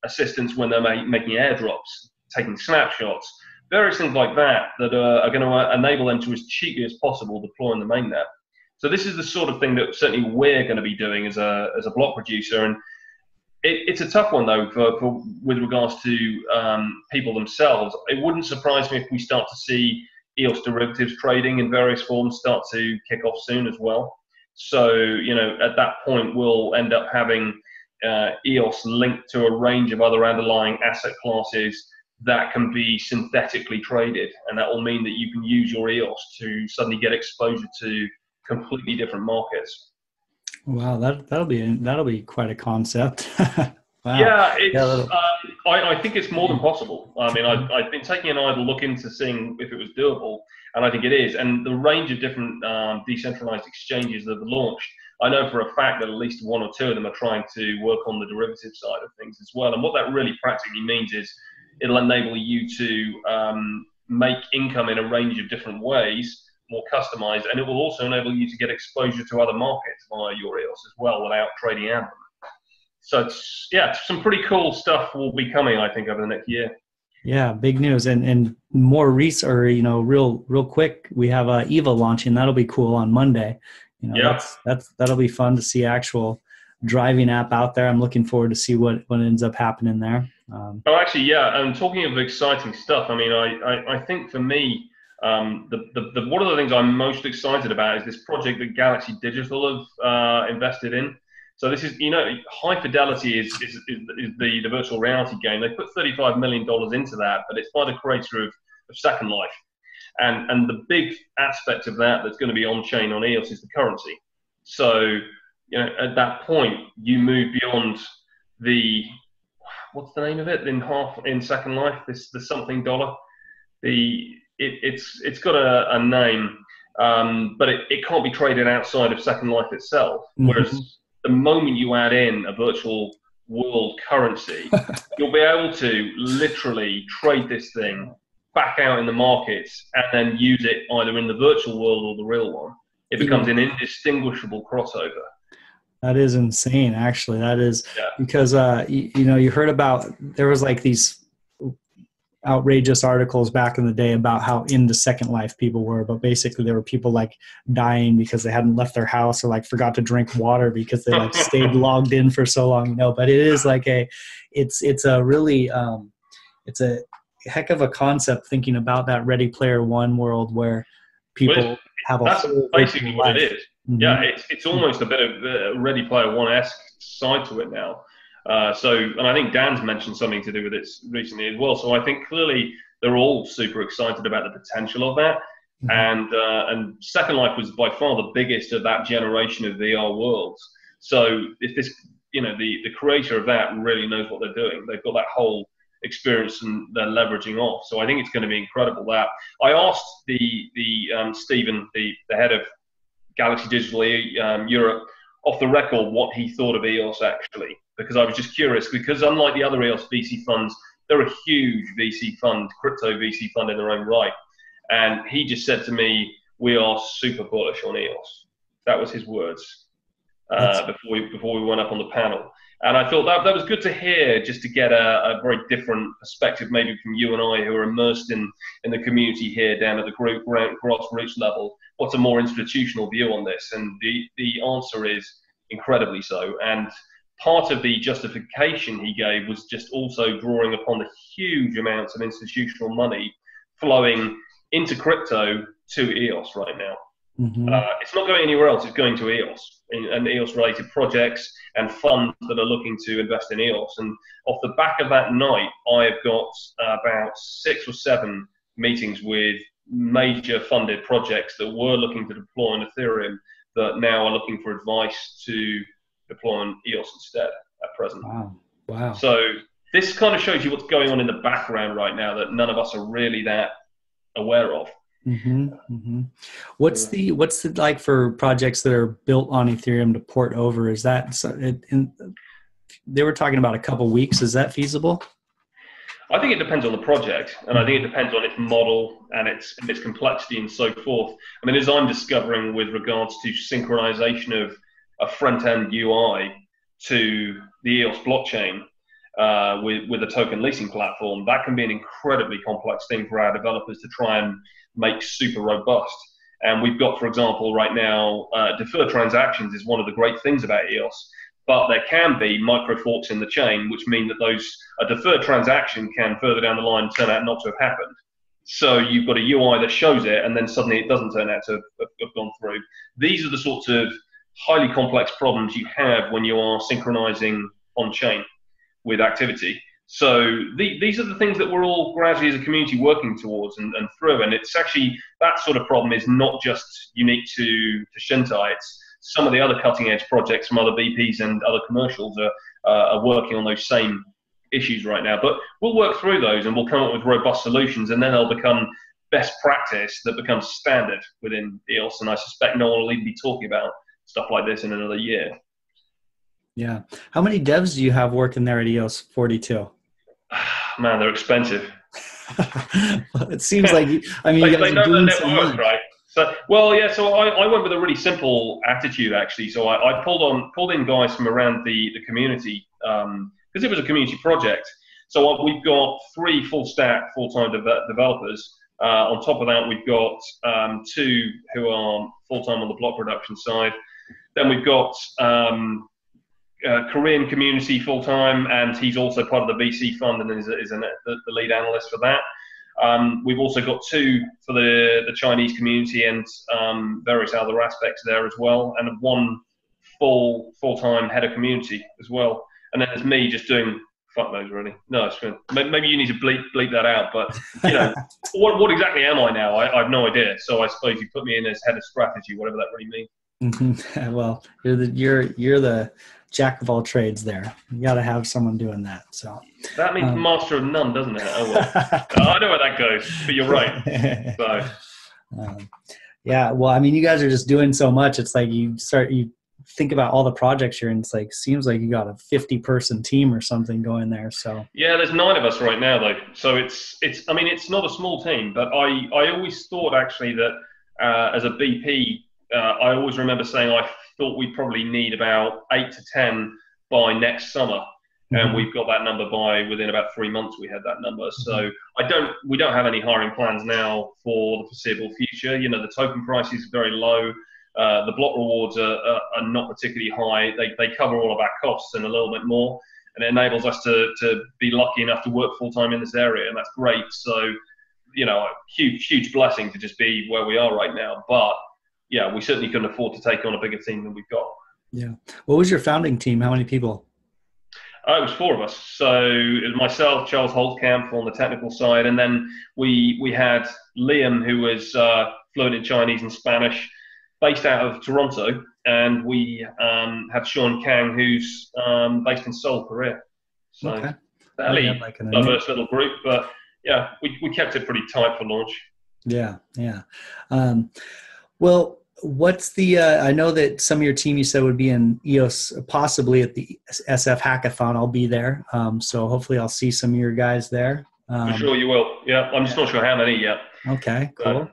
assistance when they're making airdrops, taking snapshots, various things like that are going to enable them to, as cheaply as possible, deploy on the mainnet. So this is the sort of thing that certainly we're going to be doing as a block producer, and it's a tough one though with regards to people themselves. It wouldn't surprise me if we start to see EOS derivatives trading in various forms start to kick off soon as well. So at that point we'll end up having EOS linked to a range of other underlying asset classes that can be synthetically traded, and that will mean that you can use your EOS to suddenly get exposure to completely different markets. Wow, that'll be quite a concept. Wow. Yeah, I think it's more than possible. I mean, I've been taking an idle look into seeing if it was doable, and I think it is. And the range of different decentralized exchanges that have launched, I know for a fact that at least one or two of them are trying to work on the derivative side of things as well. And what that really practically means is it'll enable you to make income in a range of different ways, more customized, and it will also enable you to get exposure to other markets via your EOS as well without trading out them. So some pretty cool stuff will be coming, I think, over the next year. Yeah, big news, and more real quick. We have EVA launching. That'll be cool on Monday. That'll be fun to see actual driving app out there. I'm looking forward to see what ends up happening there. And talking of exciting stuff, I mean, I think for me, one of the things I'm most excited about is this project that Galaxy Digital have invested in. So this is, High Fidelity is the virtual reality game. They put $35 million into that, but it's by the creator of Second Life. And the big aspect of that's going to be on-chain on EOS is the currency. So, at that point, you move beyond what's the name of it? In Second Life, the something dollar. It's got a name, but it can't be traded outside of Second Life itself. Mm-hmm. Whereas the moment you add in a virtual world currency, you'll be able to literally trade this thing back out in the markets and then use it either in the virtual world or the real one. It becomes an indistinguishable crossover. That is insane, actually. That is Yeah. because, you heard about, there was like these outrageous articles back in the day about how into Second Life people were, but basically there were people like dying because they hadn't left their house or like forgot to drink water because they like stayed logged in for so long, but it is like it's a really, it's a heck of a concept thinking about that Ready Player One world where people have a that's whole basically what life. it is. Mm-hmm. Yeah, it's almost a bit of a Ready Player One-esque side to it now. And I think Dan's mentioned something to do with it recently as well. So I think clearly they're all super excited about the potential of that. Mm-hmm. And Second Life was by far the biggest of that generation of VR worlds. So if this, the creator of that really knows what they're doing. They've got that whole experience and they're leveraging off. So I think it's going to be incredible. That I asked Stephen, the head of Galaxy Digital Europe, off the record what he thought of EOS actually, because I was just curious, because unlike the other EOS VC funds, they're a huge VC fund, crypto VC fund in their own right. And he just said to me, we are super bullish on EOS. That was his words before we went up on the panel. And I thought that was good to hear, just to get a very different perspective, maybe from you and I, who are immersed in the community here down at the grassroots level. What's a more institutional view on this? And the answer is incredibly so. And part of the justification he gave was just also drawing upon the huge amounts of institutional money flowing into crypto to EOS right now. Mm-hmm. It's not going anywhere else. It's going to EOS and EOS-related projects and funds that are looking to invest in EOS. And off the back of that night, I've got about 6 or 7 meetings with major funded projects that were looking to deploy on Ethereum that now are looking for advice to deploy on EOS instead at present. Wow. So this kind of shows you what's going on in the background right now that none of us are really that aware of. Mm-hmm, mm-hmm. What's the like for projects that are built on Ethereum to port over? Is that they were talking about a couple weeks? Is that feasible? I think it depends on the project, and I think it depends on its model and its complexity and so forth. I mean, as I'm discovering with regards to synchronization of a front-end UI to the EOS blockchain with a token leasing platform, that can be an incredibly complex thing for our developers to try and make super robust. And we've got, for example, right now, deferred transactions is one of the great things about EOS, but there can be micro forks in the chain, which mean that a deferred transaction can further down the line turn out not to have happened. So you've got a UI that shows it, and then suddenly it doesn't turn out to have gone through. These are the sorts of highly complex problems you have when you are synchronizing on-chain with activity. So these are the things that we're all gradually as a community working towards and through. And it's actually, that sort of problem is not just unique to Chintai. It's some of the other cutting edge projects from other VPs and other commercials are working on those same issues right now. But we'll work through those and we'll come up with robust solutions, and then they'll become best practice that becomes standard within EOS. And I suspect no one will even be talking about stuff like this in another year. Yeah. How many devs do you have working there at EOS 42? Man, they're expensive. It seems like, you guys are doing so much. Right? So, well, yeah. So I went with a really simple attitude, actually. So I pulled in guys from around the community because it was a community project. So we've got 3 full-stack, full-time developers. On top of that, we've got 2 who are full-time on the block production side. Then we've got Korean community full-time, and he's also part of the VC fund and is the lead analyst for that. We've also got 2 for the Chinese community and various other aspects there as well, and 1 full-time head of community as well. And then there's me just doing fuck knows really. No, it's good. Maybe you need to bleep that out, but what exactly am I now? I have no idea. So I suppose you put me in as head of strategy, whatever that really means. Mm-hmm. Well, you're the jack of all trades there. You got to have someone doing that. So that means master of none, doesn't it? Oh well. I know where that goes, but you're right. So yeah, well, I mean, you guys are just doing so much. It's like you think about all the projects you're in. It's like, seems like you got a 50-person team or something going there. So yeah, there's 9 of us right now though. So it's I mean, it's not a small team, but I always thought actually that as a BP, I always remember saying I thought we'd probably need about 8 to 10 by next summer. And we've got that number within about 3 months. We had that number. So we don't have any hiring plans now for the foreseeable future. The token price is very low. The block rewards are not particularly high. They cover all of our costs and a little bit more, and it enables us to be lucky enough to work full time in this area, and that's great. So, a huge blessing to just be where we are right now. But yeah, we certainly couldn't afford to take on a bigger team than we've got. Yeah. What was your founding team? How many people? It was 4 of us. So it was myself, Charles Holtkamp on the technical side, and then we had Liam, who was fluent in Chinese and Spanish, based out of Toronto, and we had Sean Kang, who's based in Seoul, Korea. So fairly diverse little group, but yeah, we kept it pretty tight for launch. Yeah. Well, what's the, I know that some of your team you said would be in EOS, possibly at the SF Hackathon. I'll be there. So hopefully I'll see some of your guys there. For sure you will. Yeah, I'm just not sure how many yet. Okay, cool.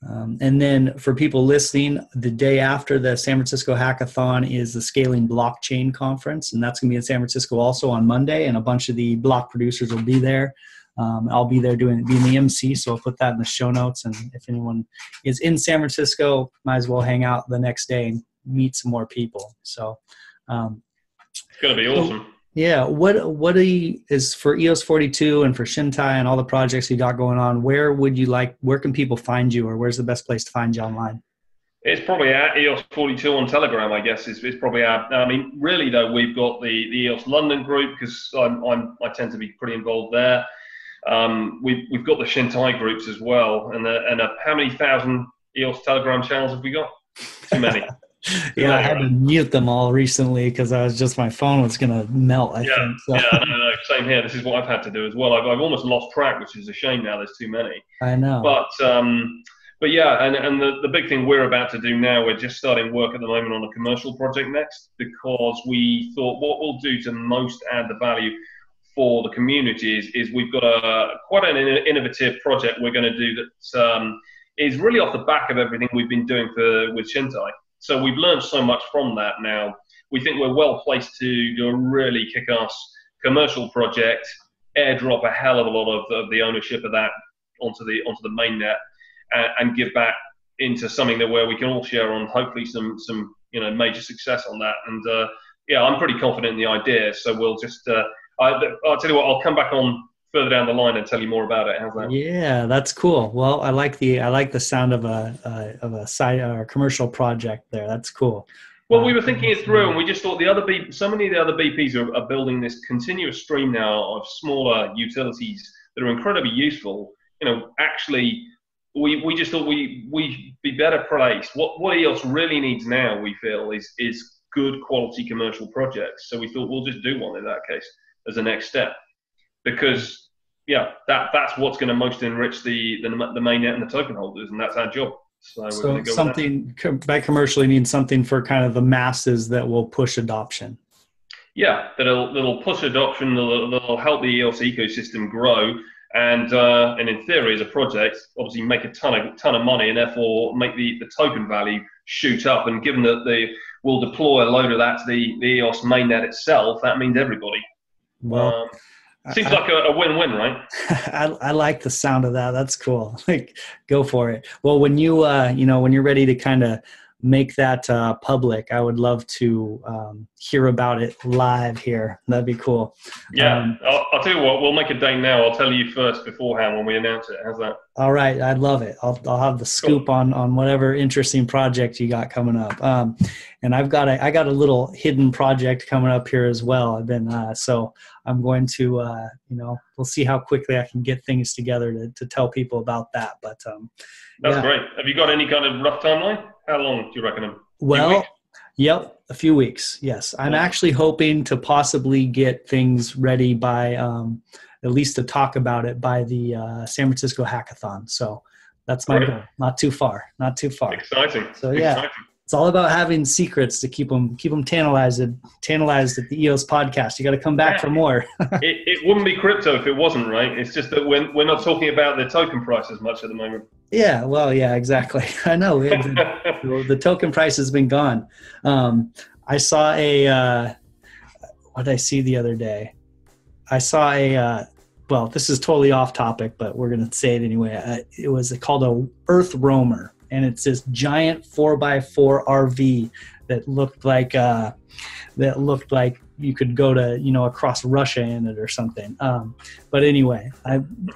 And then for people listening, the day after the San Francisco Hackathon is the Scaling Blockchain Conference, and that's going to be in San Francisco also on Monday, and a bunch of the block producers will be there. I'll be there being the MC, so I'll put that in the show notes. And if anyone is in San Francisco, might as well hang out the next day and meet some more people. So it's going to be awesome. Yeah. What is for EOS 42 and for Chintai and all the projects you got going on? Where can people find you, or where's the best place to find you online? It's probably at EOS 42 on Telegram, I guess. It's probably at. I mean, really though, we've got the EOS London group, because I tend to be pretty involved there. We've got the Chintai groups as well, and how many thousand EOS Telegram channels have we got? Too many. Yeah, I had to mute them all recently because my phone was going to melt, I think. So. Yeah, no, same here. This is what I've had to do as well. I've almost lost track, which is a shame now. There's too many. I know. But yeah, and the big thing we're about to do now, we're just starting work at the moment on a commercial project next, because we thought what we'll do to most add the value for the community is we've got quite an innovative project we're going to do that is really off the back of everything we've been doing with Chintai. So we've learned so much from that now. We think we're well placed to do a really kick-ass commercial project, airdrop a hell of a lot of the ownership of that onto the mainnet, and give back into something where we can all share on, hopefully some major success on that. And yeah, I'm pretty confident in the idea. So we'll just I'll tell you what, I'll come back on further down the line and tell you more about it. How's that? Yeah, that's cool. Well, I like the sound of a side or a commercial project there. That's cool. Well, we were thinking it through, and we just thought so many of the other BPs are building this continuous stream now of smaller utilities that are incredibly useful. Actually, we just thought we'd be better placed. What EOS really needs now, we feel, is good quality commercial projects. So we thought we'll just do one in that case as a next step, because yeah, that's what's going to most enrich the mainnet and the token holders, and that's our job. So we're going to go something by commercially means something for kind of the masses that will push adoption. Yeah, that'll push adoption. That'll help the EOS ecosystem grow, and in theory, as a project, obviously make a ton of money, and therefore make the token value shoot up. And given that we'll deploy a load of that to the EOS mainnet itself, that means everybody. Well. Seems like a win-win, right? I like the sound of that. That's cool. Like, go for it. Well, when when you're ready to kind of make that public, I would love to hear about it live here. That'd be cool. Yeah, I'll tell you what. We'll make a date now. I'll tell you first beforehand when we announce it. How's that? All right, I'd love it. I'll have the scoop on whatever interesting project you got coming up. And I got a little hidden project coming up here as well. I've been so I'm going to we'll see how quickly I can get things together to tell people about that. But that's great. Have you got any kind of rough timeline? How long do you reckon? Well, yep, a few weeks. Yes, I'm actually hoping to possibly get things ready by at least to talk about it by the San Francisco Hackathon. So that's my goal. Not too far. Exciting. So yeah. Exciting. It's all about having secrets to keep them tantalized at the EOS podcast. You got to come back for more. it wouldn't be crypto if it wasn't, right? It's just that we're not talking about the token price as much at the moment. Yeah, well, yeah, exactly. I know the token price has been gone. I saw what did I see the other day? I saw well, this is totally off topic, but we're going to say it anyway. It was called a Earth Roamer, and it's this giant 4x4 RV that looked like you could go to, across Russia in it or something. But anyway,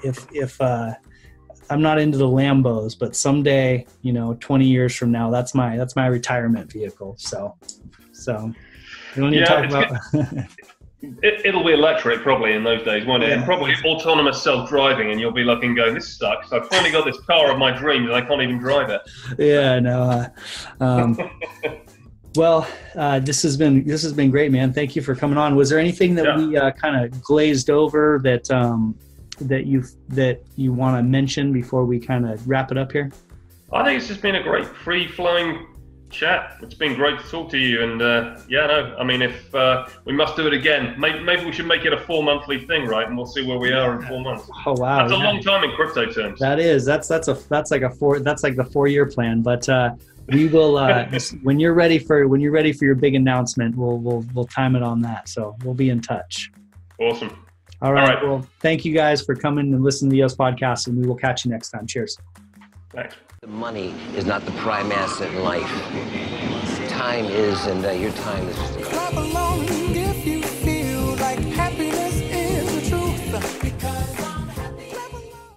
if I'm not into the Lambos, but someday, 20 years from now, that's my retirement vehicle. So we don't need to talk about. It'll be electric probably in those days, won't it? Yeah. And probably autonomous self-driving, and you'll be looking going, this sucks. I've finally got this car of my dreams and I can't even drive it. Yeah, no. Well, this has been great, man. Thank you for coming on. Was there anything that we kind of glazed over that you want to mention before we kind of wrap it up here? I think it's just been a great free-flowing chat. It's been great to talk to you, and if we must do it again, maybe we should make it a 4-monthly thing, right? And we'll see where we are in 4 months. Oh wow, that's a long time in crypto terms. That is. That's like the 4-year plan. But we will when you're ready for your big announcement, we'll time it on that. So we'll be in touch. Awesome. All right. Well, thank you guys for coming and listening to the EOS podcast, and we will catch you next time. Cheers. Thanks. The money is not the prime asset in life. Time is, and your time is just